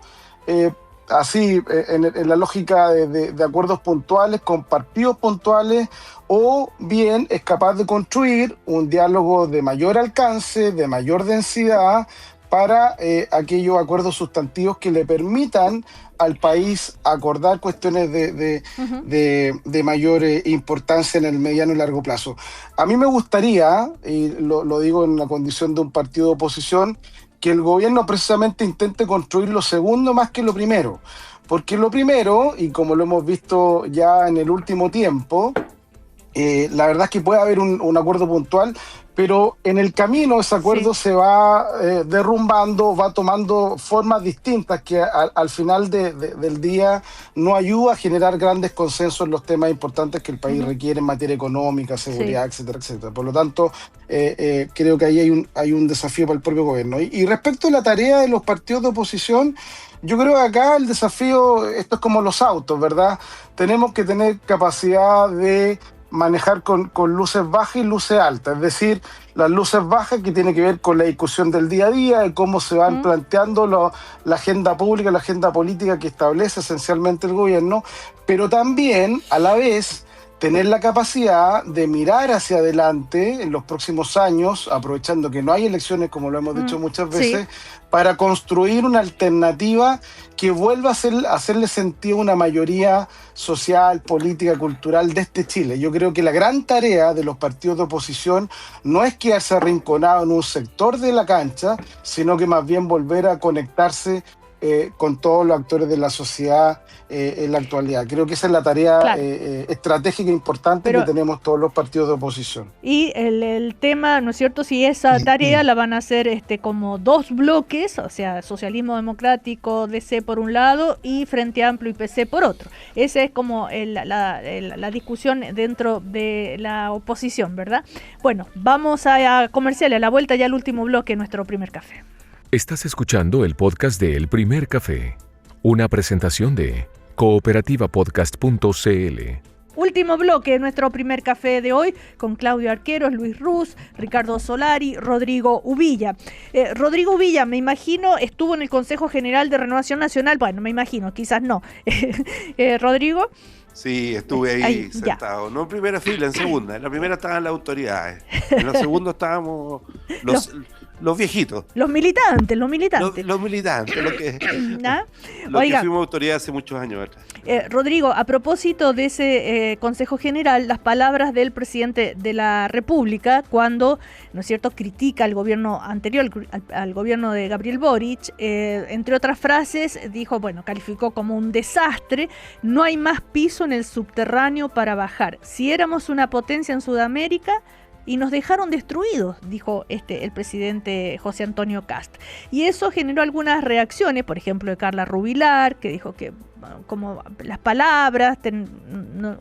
así en la lógica de acuerdos puntuales con partidos puntuales, o bien es capaz de construir un diálogo de mayor alcance, de mayor densidad, para aquellos acuerdos sustantivos que le permitan al país acordar cuestiones de mayor importancia en el mediano y largo plazo. A mí me gustaría, y lo digo en la condición de un partido de oposición, que el gobierno precisamente intente construir lo segundo más que lo primero. Porque lo primero, y como lo hemos visto ya en el último tiempo, la verdad es que puede haber un acuerdo puntual, pero en el camino ese acuerdo se va derrumbando, va tomando formas distintas que al final del día no ayuda a generar grandes consensos en los temas importantes que el país requiere en materia económica, seguridad, etcétera, etcétera. Por lo tanto, creo que ahí hay un desafío para el propio gobierno. Y respecto a la tarea de los partidos de oposición, yo creo que acá el desafío, esto es como los autos, ¿verdad? Tenemos que tener capacidad de manejar con luces bajas y luces altas, es decir, las luces bajas que tienen que ver con la discusión del día a día, de cómo se van planteando la agenda pública, la agenda política que establece esencialmente el gobierno, pero también a la vez tener la capacidad de mirar hacia adelante en los próximos años, aprovechando que no hay elecciones, como lo hemos dicho muchas veces, para construir una alternativa que vuelva a hacerle sentido a una mayoría social, política, cultural de este Chile. Yo creo que la gran tarea de los partidos de oposición no es quedarse arrinconado en un sector de la cancha, sino que más bien volver a conectarse con todos los actores de la sociedad en la actualidad. Creo que esa es la tarea estratégica importante que tenemos todos los partidos de oposición. Y el tema, ¿no es cierto? Si esa tarea la van a hacer como dos bloques, o sea, Socialismo Democrático, DC por un lado y Frente Amplio y PC por otro. Esa es como la discusión dentro de la oposición, ¿verdad? Bueno, vamos a comerciales, a la vuelta ya al último bloque, nuestro primer café. Estás escuchando el podcast de El Primer Café, una presentación de cooperativapodcast.cl. Último bloque de nuestro primer café de hoy con Claudio Arqueros, Luis Ruz, Ricardo Solari, Rodrigo Uvilla. Rodrigo Uvilla, me imagino, estuvo en el Consejo General de Renovación Nacional. Bueno, me imagino, quizás no. Rodrigo. Sí, estuve ahí sentado. Ya. No en primera fila, en segunda. En la primera estaban las autoridades. En la segunda estábamos los viejitos. Los militantes. Los militantes, los que fuimos autoridades hace muchos años atrás. Rodrigo, a propósito de ese Consejo General, las palabras del presidente de la República cuando, ¿no es cierto?, critica al gobierno anterior, al gobierno de Gabriel Boric, entre otras frases, dijo, calificó como un desastre, no hay más piso en el subterráneo para bajar. Si éramos una potencia en Sudamérica y nos dejaron destruidos, dijo el presidente José Antonio Kast. Y eso generó algunas reacciones, por ejemplo, de Carla Rubilar, que dijo que como las palabras,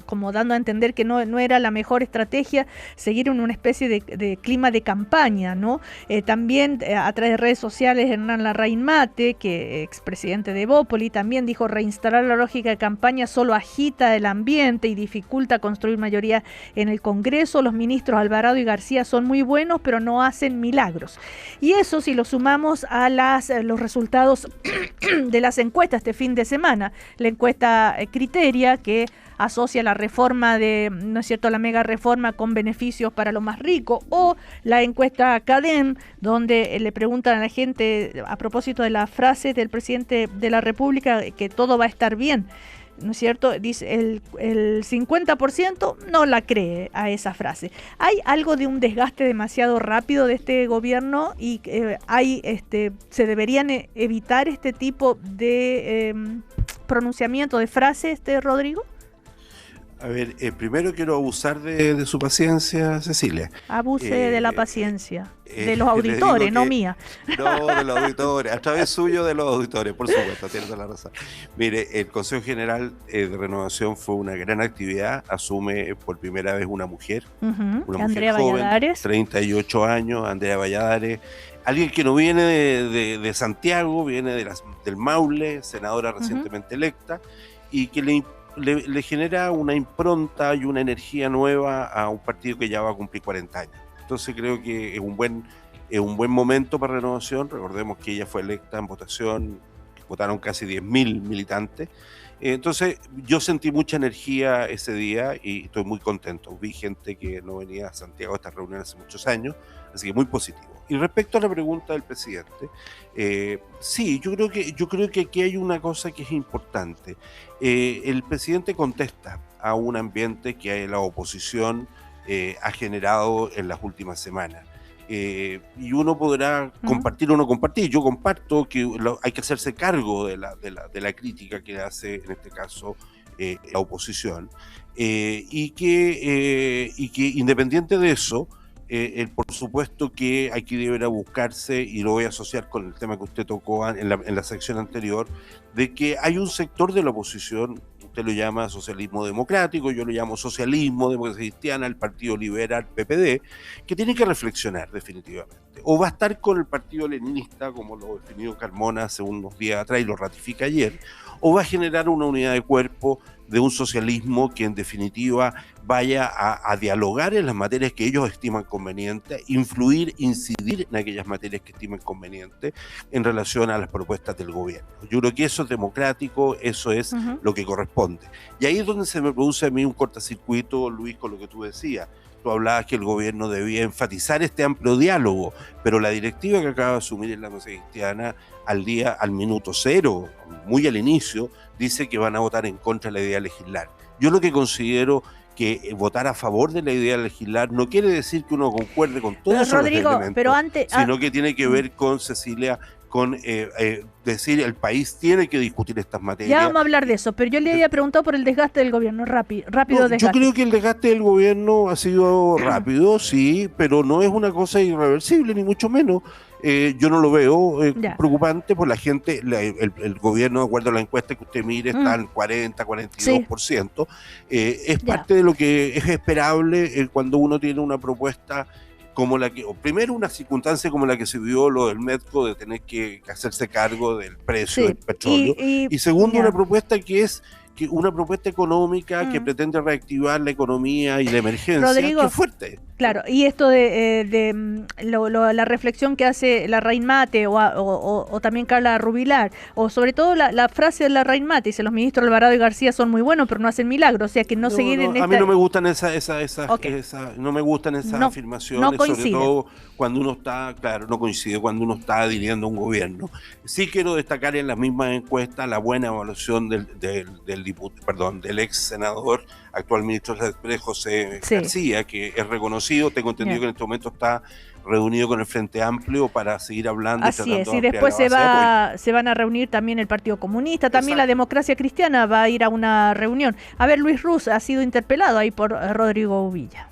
como dando a entender que no era la mejor estrategia seguir en una especie de clima de campaña, ¿no? También a través de redes sociales, Hernán Larraín Mate, que expresidente de Evópoli, también dijo: reinstalar la lógica de campaña solo agita el ambiente y dificulta construir mayoría en el Congreso. Los ministros Alvarado y García son muy buenos, pero no hacen milagros. Y eso, si lo sumamos a los resultados de las encuestas este fin de semana, la encuesta Criteria, que asocia la reforma ¿no es cierto?, la mega reforma con beneficios para los más ricos, o la encuesta Cadem, donde le preguntan a la gente a propósito de la frase del presidente de la República que todo va a estar bien, ¿no es cierto? Dice el 50% no la cree a esa frase. Hay algo de un desgaste demasiado rápido de este gobierno y se deberían evitar este tipo de pronunciamiento de frases, Rodrigo. A ver, primero quiero abusar de su paciencia, Cecilia. Abuse de la paciencia. De los auditores, no mía. No, de los auditores, a través suyo de los auditores, por supuesto, tiene toda la razón. Mire, el Consejo General de Renovación fue una gran actividad, asume por primera vez una mujer, una Andrea mujer joven, Valladares. 38 años, Andrea Valladares, alguien que no viene de Santiago, viene del Maule, senadora recientemente electa, y que le genera una impronta y una energía nueva a un partido que ya va a cumplir 40 años. Entonces creo que es un buen momento para Renovación. Recordemos que ella fue electa en votación, votaron casi 10.000 militantes. Entonces yo sentí mucha energía ese día y estoy muy contento. Vi gente que no venía a Santiago a estas reuniones hace muchos años, así que muy positivo. Y respecto a la pregunta del presidente, sí, yo creo que aquí hay una cosa que es importante. El presidente contesta a un ambiente que la oposición ha generado en las últimas semanas. Y uno podrá compartir o no compartir. Yo comparto que hay que hacerse cargo de la crítica que hace, en este caso, la oposición. Y que independiente de eso, por supuesto que aquí deberá buscarse, y lo voy a asociar con el tema que usted tocó en la sección anterior, de que hay un sector de la oposición, usted lo llama socialismo democrático, yo lo llamo socialismo, democracia cristiana, el Partido Liberal, PPD, que tiene que reflexionar definitivamente. siguiente: o va a estar con el partido leninista, como lo definió Carmona hace unos días atrás y lo ratifica ayer, o va a generar una unidad de cuerpo de un socialismo que en definitiva vaya a dialogar en las materias que ellos estiman convenientes, influir, incidir en aquellas materias que estiman convenientes en relación a las propuestas del gobierno. Yo creo que eso es democrático, eso es lo que corresponde. Y ahí es donde se me produce a mí un cortocircuito, Luis, con lo que tú decías. Tú hablabas que el gobierno debía enfatizar este amplio diálogo, pero la directiva que acaba de asumir en la Democracia Cristiana al minuto cero, muy al inicio, dice que van a votar en contra de la idea de legislar. Yo lo que considero que votar a favor de la idea de legislar no quiere decir que uno concuerde con todos esos elementos, pero antes, sino que tiene que ver con, Cecilia, con decir el país tiene que discutir estas materias. Ya vamos a hablar de eso, pero yo le había preguntado por el desgaste del gobierno, rápido desgaste. Yo creo que el desgaste del gobierno ha sido rápido, sí, pero no es una cosa irreversible, ni mucho menos. Yo no lo veo preocupante, por la gente, el gobierno, de acuerdo a la encuesta que usted mire, está en 40, 42%. Es parte de lo que es esperable cuando uno tiene una propuesta como la que, o primero, una circunstancia como la que se vio lo del Medco, de tener que hacerse cargo del precio del petróleo, y segundo, una propuesta que es una propuesta económica que pretende reactivar la economía y la emergencia, Rodrigo, que es fuerte. Claro, y esto la reflexión que hace la Larraín Mate o también Carla Rubilar, o sobre todo la frase de la Larraín Mate, dice: los ministros Alvarado y García son muy buenos, pero no hacen milagros, o sea que no seguir en esta... A mí no me gustan no me gustan esas afirmaciones, sobre todo cuando uno está, no coincide, cuando uno está dirigiendo un gobierno. Sí quiero destacar en las mismas encuestas la buena evaluación del ex senador, actual ministro de José García, que es reconocido. Tengo entendido que en este momento está reunido con el Frente Amplio para seguir hablando. Así es, y después se van a reunir también el Partido Comunista, también la Democracia Cristiana va a ir a una reunión. A ver, Luis Ruz ha sido interpelado ahí por Rodrigo Uvilla.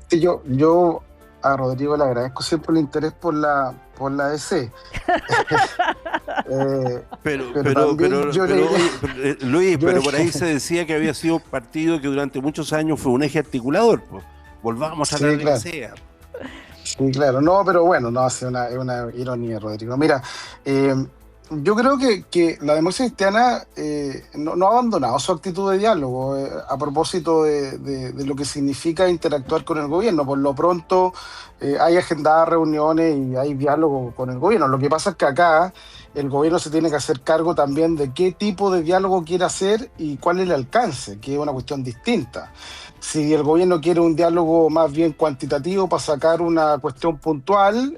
Sí, yo a Rodrigo le agradezco siempre el interés por la DC. Luis, por ahí se decía que había sido un partido que durante muchos años fue un eje articulador. Pues. Volvamos a tratar de que sea. Sí, claro. No, pero bueno, no, es una ironía, Rodrigo. Mira, yo creo que la Democracia Cristiana no ha abandonado su actitud de diálogo a propósito de lo que significa interactuar con el gobierno. Por lo pronto hay agendadas reuniones y hay diálogo con el gobierno. Lo que pasa es que acá el gobierno se tiene que hacer cargo también de qué tipo de diálogo quiere hacer y cuál es el alcance, que es una cuestión distinta. Si el gobierno quiere un diálogo más bien cuantitativo para sacar una cuestión puntual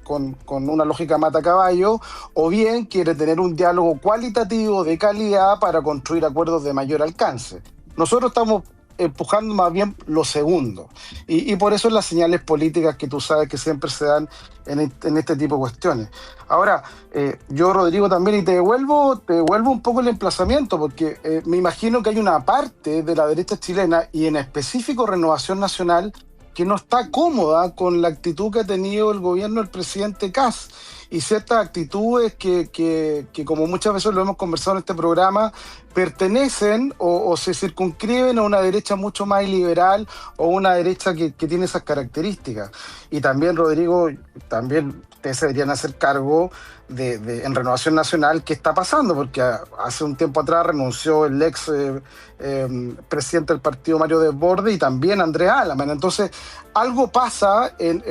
con una lógica mata-caballo, o bien quiere tener un diálogo cualitativo de calidad para construir acuerdos de mayor alcance. Nosotros estamos empujando más bien lo segundo, y por eso las señales políticas que tú sabes que siempre se dan en este tipo de cuestiones. Ahora, yo, Rodrigo, también, y te devuelvo un poco el emplazamiento, porque me imagino que hay una parte de la derecha chilena, y en específico Renovación Nacional, que no está cómoda con la actitud que ha tenido el gobierno del presidente Kast, y ciertas actitudes que como muchas veces lo hemos conversado en este programa, pertenecen o se circunscriben a una derecha mucho más liberal, o una derecha que tiene esas características. Y también, Rodrigo, ustedes se deberían hacer cargo en Renovación Nacional qué está pasando, porque hace un tiempo atrás renunció el ex presidente del partido, Mario Desbordes, y también Andrea Alaman. Entonces, algo pasa en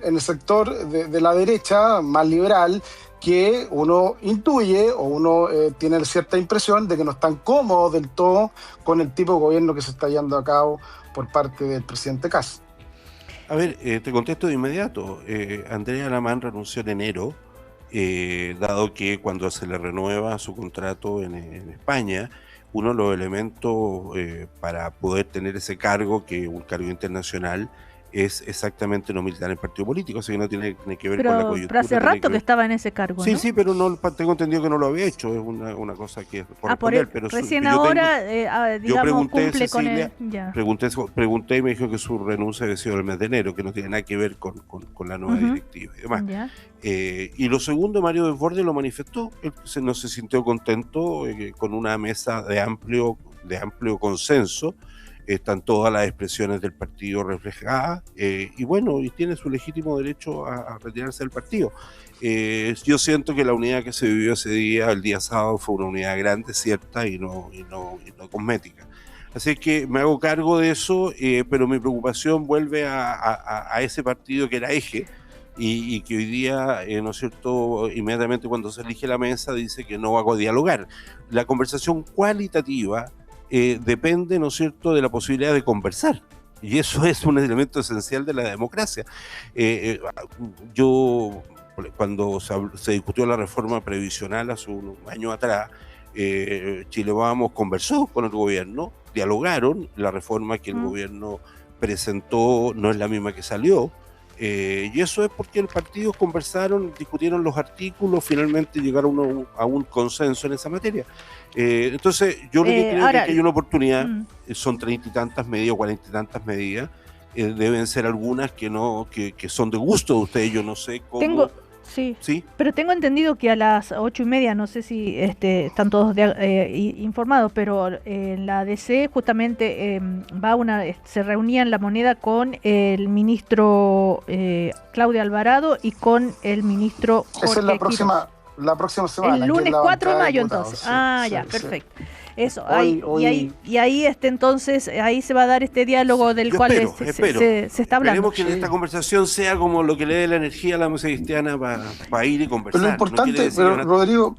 el sector de la derecha más liberal, que uno intuye o uno tiene cierta impresión de que no están cómodos del todo con el tipo de gobierno que se está llevando a cabo por parte del presidente Kast. A ver, te contesto de inmediato. Andrea Alamán renunció en enero, dado que cuando se le renueva su contrato en España, uno de los elementos para poder tener ese cargo, que un cargo internacional, es exactamente no militar en partido político, así que no tiene que ver con la coyuntura. Pero hace rato que estaba en ese cargo, sí, ¿no? Sí, pero no tengo entendido que no lo había hecho, es una cosa que por él, pero recién ahora, digamos, cumple con él. Pregunté y me dijo que su renuncia había sido el mes de enero, que no tiene nada que ver con la nueva directiva y demás. Y lo segundo, Mario Desbordes lo manifestó, él no se sintió contento con una mesa de amplio consenso, están todas las expresiones del partido reflejadas, y bueno, y tiene su legítimo derecho a retirarse del partido. Yo siento que la unidad que se vivió ese día, el día sábado, fue una unidad grande, cierta, y no cosmética. Así que me hago cargo de eso, pero mi preocupación vuelve a ese partido que era eje, y que hoy día, ¿no es cierto?, inmediatamente cuando se elige la mesa dice que no va a dialogar. La conversación cualitativa depende, ¿no es cierto?, de la posibilidad de conversar. Y eso es un elemento esencial de la democracia. Yo, cuando se discutió la reforma previsional hace un año atrás, Chile Vamos conversó con el gobierno, dialogaron. La reforma que el gobierno presentó no es la misma que salió, y eso es porque los partidos conversaron, discutieron los artículos, finalmente llegaron a un consenso en esa materia. Entonces yo creo que hay una oportunidad, son 30 y tantas medidas, 40 y tantas medidas, deben ser algunas que son de gusto de ustedes, yo no sé cómo. Sí, pero tengo entendido que a las 8:30, no sé si están todos informados, pero la ADC justamente se reunía en La Moneda con el ministro Claudio Alvarado y con el ministro Jorge Esa es la próxima semana. El lunes 4 de mayo, entonces. Perfecto. Eso, y ahí entonces ahí se va a dar este diálogo del cual se está hablando. Esperemos que en esta conversación sea como lo que le dé la energía a la música cristiana para ir y conversar. Pero lo importante, Rodrigo,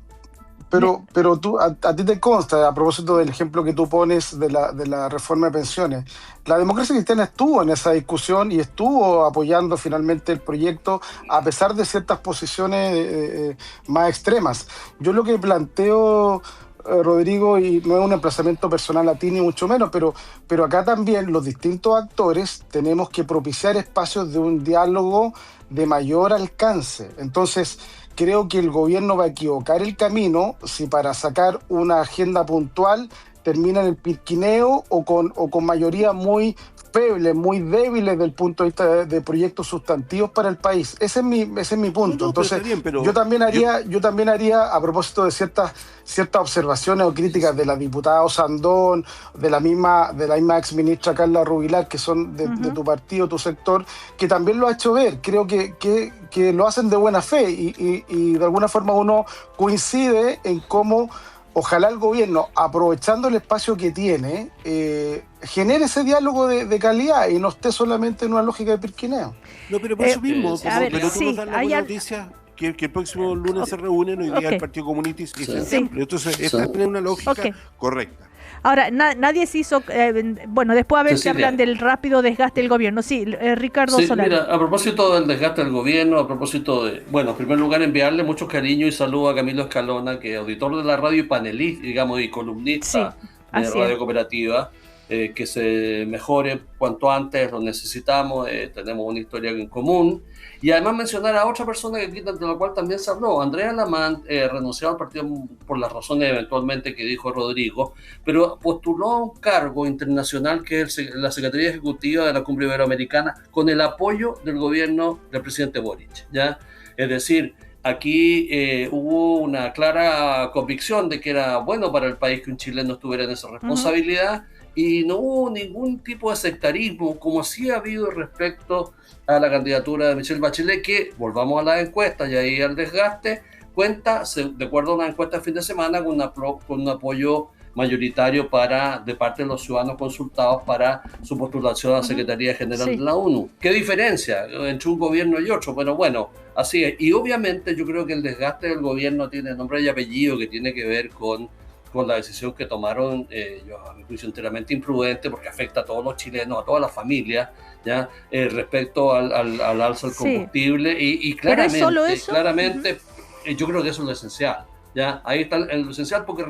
pero tú, a ti te consta, a propósito del ejemplo que tú pones de la reforma de pensiones, la democracia cristiana estuvo en esa discusión y estuvo apoyando finalmente el proyecto a pesar de ciertas posiciones más extremas. Yo lo que planteo, Rodrigo, y no es un emplazamiento personal a ti ni mucho menos, pero acá también los distintos actores tenemos que propiciar espacios de un diálogo de mayor alcance. Entonces, creo que el gobierno va a equivocar el camino si para sacar una agenda puntual termina en el pirquineo o con mayoría muy febles, muy débiles desde el punto de vista de proyectos sustantivos para el país. Ese es mi punto. Entonces, yo también haría, a propósito de ciertas observaciones o críticas de la diputada Osandón, de la misma exministra Carla Rubilar, que son de tu partido, tu sector, que también lo ha hecho ver. Creo que lo hacen de buena fe y de alguna forma uno coincide en cómo ojalá el gobierno, aprovechando el espacio que tiene, genere ese diálogo de calidad y no esté solamente en una lógica de pirquineo. No, pero por eso mismo, pero tú nos das la buena noticia que el próximo lunes se reúnen, hoy día el Partido Comunista y se entonces esta es una lógica correcta. Ahora, nadie se hizo, después a ver si hablan del rápido desgaste del gobierno. Sí, Ricardo Solari. Mira, a propósito del desgaste del gobierno, a propósito de, en primer lugar enviarle mucho cariño y saludo a Camilo Escalona, que es auditor de la radio y panelista, digamos, y columnista de Radio Cooperativa, que se mejore cuanto antes, lo necesitamos, tenemos una historia en común. Y además mencionar a otra persona de la cual también se habló, Andrea Lamán, renunció al partido por las razones eventualmente que dijo Rodrigo, pero postuló a un cargo internacional que es la Secretaría Ejecutiva de la Cumbre Iberoamericana con el apoyo del gobierno del presidente Boric, ¿ya? Es decir, aquí hubo una clara convicción de que era bueno para el país que un chileno estuviera en esa responsabilidad, y no hubo ningún tipo de sectarismo como sí ha habido respecto a la candidatura de Michelle Bachelet, que, volvamos a las encuestas y ahí al desgaste, cuenta, de acuerdo a una encuesta de fin de semana, con un apoyo mayoritario de parte de los ciudadanos consultados para su postulación a la Secretaría General de la ONU. ¿Qué diferencia entre un gobierno y otro? Pero bueno, así es. Y obviamente yo creo que el desgaste del gobierno tiene nombre y apellido, que tiene que ver con la decisión que tomaron, yo a mi juicio enteramente imprudente, porque afecta a todos los chilenos, a todas las familias, ¿ya? Respecto al alza del combustible, y claramente, ¿pero es solo eso? Claramente yo creo que eso es lo esencial, ¿ya? Ahí está lo esencial, porque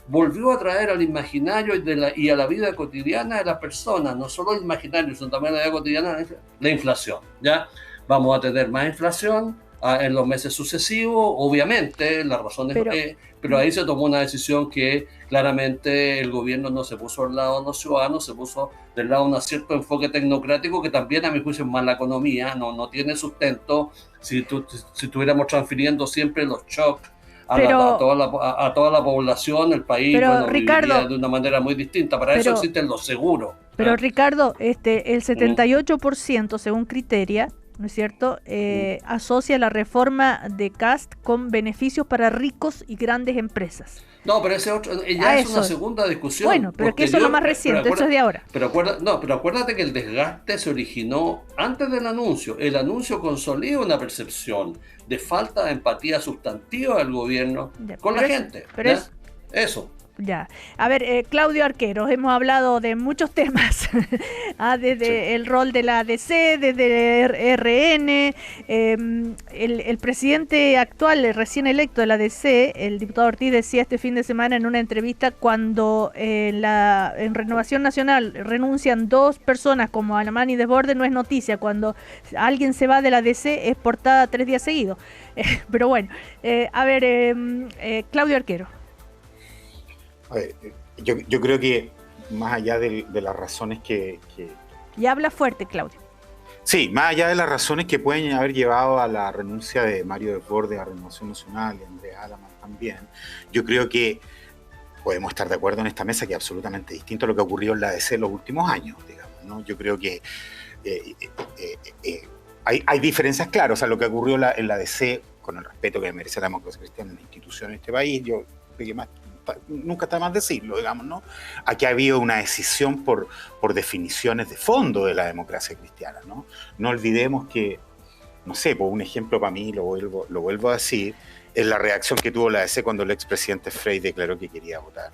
volvió a traer al imaginario y a la vida cotidiana de las personas, no solo el imaginario, sino también la vida cotidiana, la inflación, ¿ya? Vamos a tener más inflación en los meses sucesivos, obviamente, las razones, pero ahí se tomó una decisión que claramente el gobierno no se puso al lado de los ciudadanos, se puso del lado de un cierto enfoque tecnocrático que también a mi juicio es mala economía, no tiene sustento si estuviéramos transfiriendo siempre los shocks a toda la población, el país, Ricardo, viviría de una manera muy distinta. Para eso existen los seguros. Pero Ricardo, el 78% según Criteria, ¿no es cierto?, asocia la reforma de Kast con beneficios para ricos y grandes empresas. No, pero ese otro, ya es una segunda discusión. Bueno, pero que eso es lo más reciente, eso es de ahora. Pero acuérdate que el desgaste se originó antes del anuncio. El anuncio consolida una percepción de falta de empatía sustantiva del gobierno con la gente. Pero eso. Ya. A ver, Claudio Arquero, hemos hablado de muchos temas, desde el rol de la ADC, desde el RN, el presidente actual, el recién electo de la ADC, el diputado Ortiz, decía este fin de semana en una entrevista, cuando en Renovación Nacional renuncian 2 personas como Alamán y Desborde, no es noticia; cuando alguien se va de la ADC es portada 3 días seguidos. Pero bueno, Claudio Arquero. A ver, yo creo que más allá de las razones que... Y habla fuerte, Claudio. Sí, más allá de las razones que pueden haber llevado a la renuncia de Mario Desbordes a Renovación Nacional y Andrea Alamán también, yo creo que podemos estar de acuerdo en esta mesa que es absolutamente distinto a lo que ocurrió en la ADC en los últimos años, digamos, ¿no? Yo creo que hay diferencias claras. O sea, lo que ocurrió en la ADC, con el respeto que merece la democracia cristiana en la institución de este país, yo creo que más... nunca está más decirlo, digamos, ¿no? Aquí ha habido una decisión por definiciones de fondo de la democracia cristiana, ¿no? No olvidemos que, no sé, por un ejemplo para mí, lo vuelvo a decir, es la reacción que tuvo la ADC cuando el expresidente Frei declaró que quería votar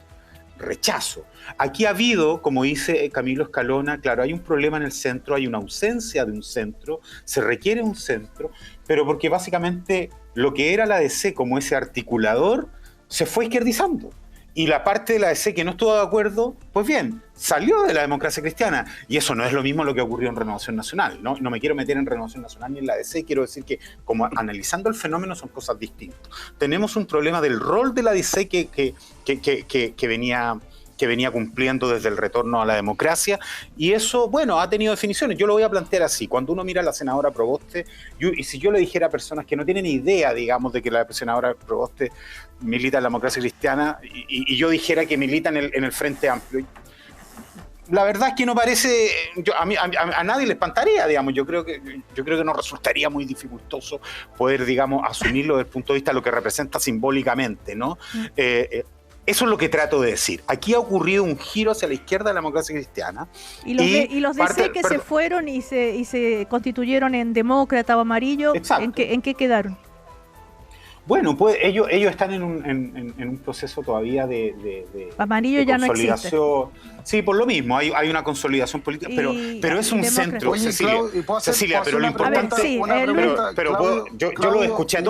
rechazo. Aquí ha habido, como dice Camilo Escalona, claro, hay un problema en el centro, hay una ausencia de un centro, se requiere un centro, pero porque básicamente lo que era la ADC como ese articulador se fue izquierdizando. Y la parte de la ADC que no estuvo de acuerdo, pues bien, salió de la democracia cristiana. Y eso no es lo mismo lo que ocurrió en Renovación Nacional, ¿no? No me quiero meter en Renovación Nacional ni en la ADC, quiero decir que, como analizando el fenómeno, son cosas distintas. Tenemos un problema del rol de la ADC que venía cumpliendo desde el retorno a la democracia, y eso, bueno, ha tenido definiciones. Yo lo voy a plantear así. Cuando uno mira a la senadora Proboste, y si yo le dijera a personas que no tienen idea, digamos, de que la senadora Proboste milita en la democracia cristiana, y yo dijera que milita en el Frente Amplio, la verdad es que no parece, a nadie le espantaría, digamos. Yo creo que nos resultaría muy dificultoso poder, digamos, asumirlo desde el punto de vista de lo que representa simbólicamente, ¿no? Eso es lo que trato de decir. Aquí ha ocurrido un giro hacia la izquierda de la democracia cristiana. Y los DC que se fueron y se constituyeron en demócrata o amarillo, ¿en qué quedaron? Bueno, pues ellos están en un proceso todavía de amarillo de ya consolidación. No existe. Sí, por lo mismo, hay una consolidación política, pero es un centro. Oye, Cecilia, pero lo importante... Yo lo escuché a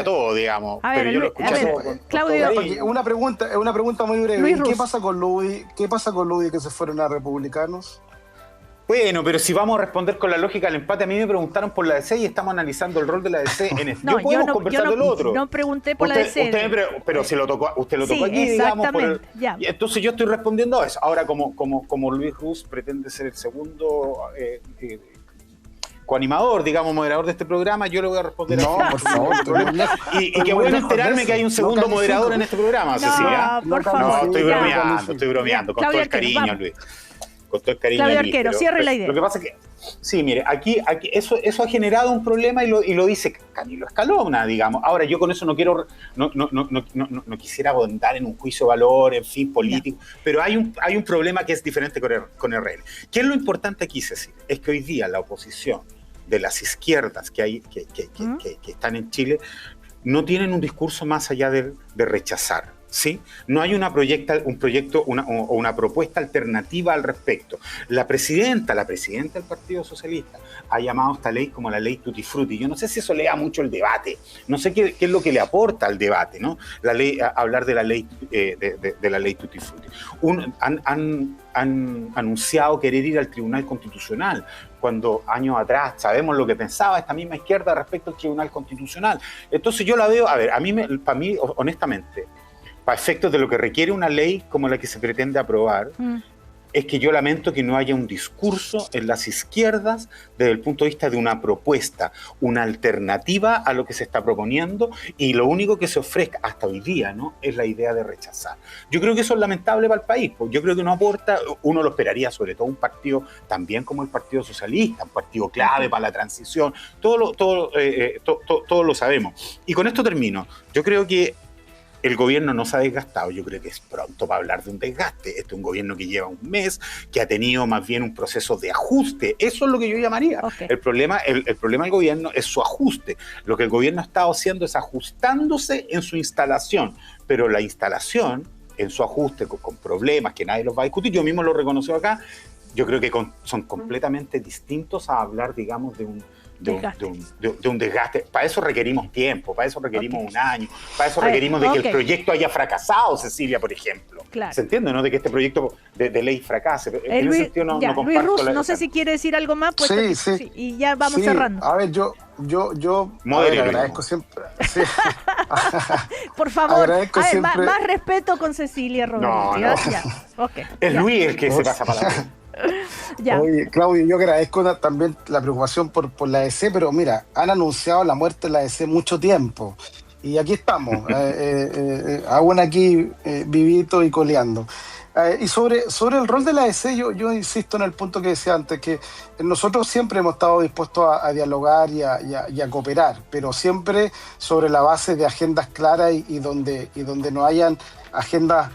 todo, digamos. Pero yo lo escuché a todo. Claudio, una pregunta muy breve. ¿Qué pasa con Ludi? ¿Qué pasa con Ludi que se fueron a republicanos? Bueno, pero si vamos a responder con la lógica del empate, a mí me preguntaron por la ADC y estamos analizando el rol de la ADC en esto. No, yo no pregunté por la ADC. Pero se lo tocó, usted lo tocó aquí, digamos. Entonces yo estoy respondiendo a eso. Ahora, como Luis Ruz pretende ser el segundo coanimador, digamos, moderador de este programa, yo le voy a responder por favor. Y qué bueno enterarme que hay un segundo moderador en este programa, Cecilia. Por favor. No, estoy bromeando, con todo el cariño, Luis. Con todo el cariño. Claudio Arquero, cierre la idea. Lo que pasa es que, sí, mire, aquí eso ha generado un problema y lo dice Camilo Escalona, digamos. Ahora, yo con eso no quisiera abundar en un juicio de valor, en fin, político, pero hay un problema que es diferente con RN. ¿Qué es lo importante aquí, Cecilia? Es que hoy día la oposición de las izquierdas que están en Chile no tienen un discurso más allá de rechazar. ¿Sí? No hay una propuesta alternativa al respecto. La presidenta del Partido Socialista ha llamado a esta ley como la ley Tutti Frutti. Yo no sé si eso le da mucho el debate, no sé qué es lo que le aporta al debate, ¿no? Hablar de la ley de la ley Tutti Frutti. Han anunciado querer ir al Tribunal Constitucional, cuando años atrás sabemos lo que pensaba esta misma izquierda respecto al Tribunal Constitucional. Entonces yo la veo, a ver, para mí, honestamente, para efectos de lo que requiere una ley como la que se pretende aprobar, es que yo lamento que no haya un discurso en las izquierdas desde el punto de vista de una propuesta, una alternativa a lo que se está proponiendo, y lo único que se ofrezca hasta hoy día, ¿no?, es la idea de rechazar. Yo creo que eso es lamentable para el país, porque yo creo que no aporta, uno lo esperaría, sobre todo un partido también como el Partido Socialista, un partido clave para la transición, todo lo sabemos. Y con esto termino. Yo creo que el gobierno no se ha desgastado, yo creo que es pronto para hablar de un desgaste. Este es un gobierno que lleva un mes, que ha tenido más bien un proceso de ajuste. Eso es lo que yo llamaría. Okay. El problema del gobierno es su ajuste. Lo que el gobierno ha estado haciendo es ajustándose en su instalación, pero la instalación en su ajuste con problemas que nadie los va a discutir, yo mismo lo reconocí acá, yo creo que son completamente distintos a hablar, digamos, de un desgaste. Para eso requerimos tiempo, para eso requerimos un año, para eso requerimos de que el proyecto haya fracasado, Cecilia, por ejemplo. Claro. ¿Se entiende, no? De que este proyecto de ley fracase. En ese sentido no comparto. Luis Ruz, no sé si quiere decir algo más, pues sí. Y ya vamos cerrando. A ver, yo agradezco siempre. Sí. Por favor, más respeto con Cecilia Rodríguez. No. Es Luis el que se pasa palabra. Oye, Claudio, yo agradezco también la preocupación por la ADC, pero mira, han anunciado la muerte de la ADC mucho tiempo y aquí estamos, aún aquí vivito y coleando. Y sobre el rol de la ADC, yo insisto en el punto que decía antes, que nosotros siempre hemos estado dispuestos a dialogar y a cooperar, pero siempre sobre la base de agendas claras y donde no hayan agendas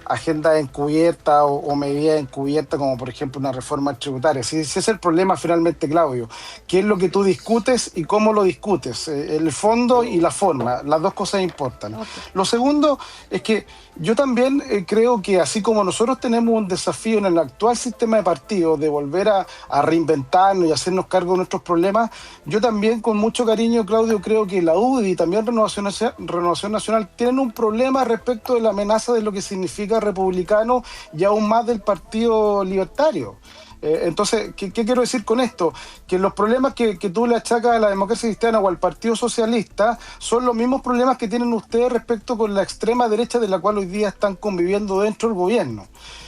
encubiertas o medidas encubiertas, como por ejemplo una reforma tributaria. Ese es el problema finalmente, Claudio. ¿Qué es lo que tú discutes y cómo lo discutes? El fondo y la forma, las dos cosas importan. Okay. Lo segundo es que yo también creo que así como nosotros tenemos un desafío en el actual sistema de partidos de volver a reinventarnos y hacernos cargo de nuestros problemas, yo también con mucho cariño, Claudio, creo que la UDI y también Renovación Nacional tienen un problema respecto de la amenaza de lo que significa republicano y aún más del Partido Libertario. Entonces, ¿qué quiero decir con esto? Que los problemas que tú le achacas a la democracia cristiana o al Partido Socialista son los mismos problemas que tienen ustedes respecto con la extrema derecha de la cual hoy día están conviviendo dentro del gobierno.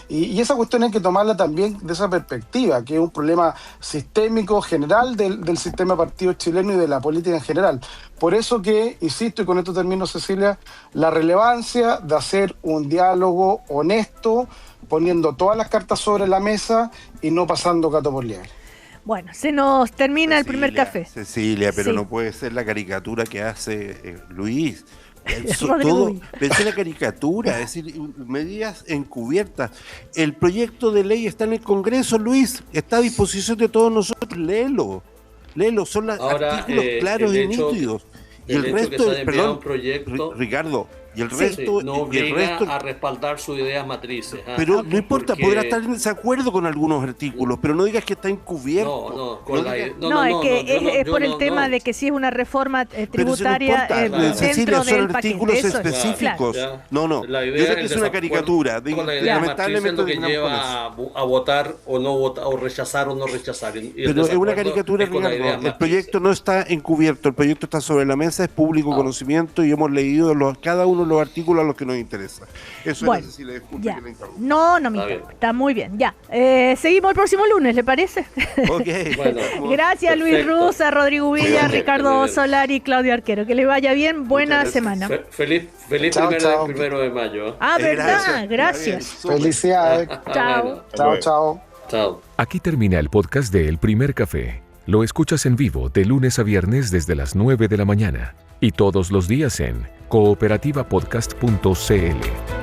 Y esa cuestión hay que tomarla también de esa perspectiva, que es un problema sistémico general del sistema de partidos chileno y de la política en general. Por eso que, insisto, y con esto termino, Cecilia, la relevancia de hacer un diálogo honesto, poniendo todas las cartas sobre la mesa y no pasando gato por liebre. Bueno, se nos termina el primer café. Cecilia, pero no puede ser la caricatura que hace Luis. Pensé la caricatura, es decir, medidas encubiertas. El proyecto de ley está en el Congreso, Luis, está a disposición de todos nosotros, léelo, son los artículos claros y nítidos. Y el resto, perdón, Ricardo, y el resto no obliga a respaldar sus ideas matrices. Pero no importa, podrá estar en desacuerdo con algunos artículos, pero no digas que está encubierto. Es por el tema de que si es una reforma tributaria Cecilia, son del artículos paquete. específicos. Yo sé que es una caricatura. Lamentablemente que lleva a votar o no votar, o rechazar o no rechazar. Pero es una caricatura, Ricardo. El proyecto no está encubierto, el proyecto está sobre la mesa, es público conocimiento y hemos leído cada uno de los artículos a los que nos interesa. Eso bueno, es Cecilia, disculpe que le interrumpa. No me interrumpa, está muy bien, ya. Seguimos el próximo lunes, ¿le parece? Okay. Bueno, gracias, Luis Ruz, a Rodrigo Villa, Ricardo Solari y Claudio Arquero. Que le vaya bien, buena semana. Feliz primero de mayo. ¿Verdad? Gracias. Felicidades. Chao. Aquí termina el podcast de El Primer Café. Lo escuchas en vivo de lunes a viernes desde las 9 de la mañana y todos los días en cooperativapodcast.cl.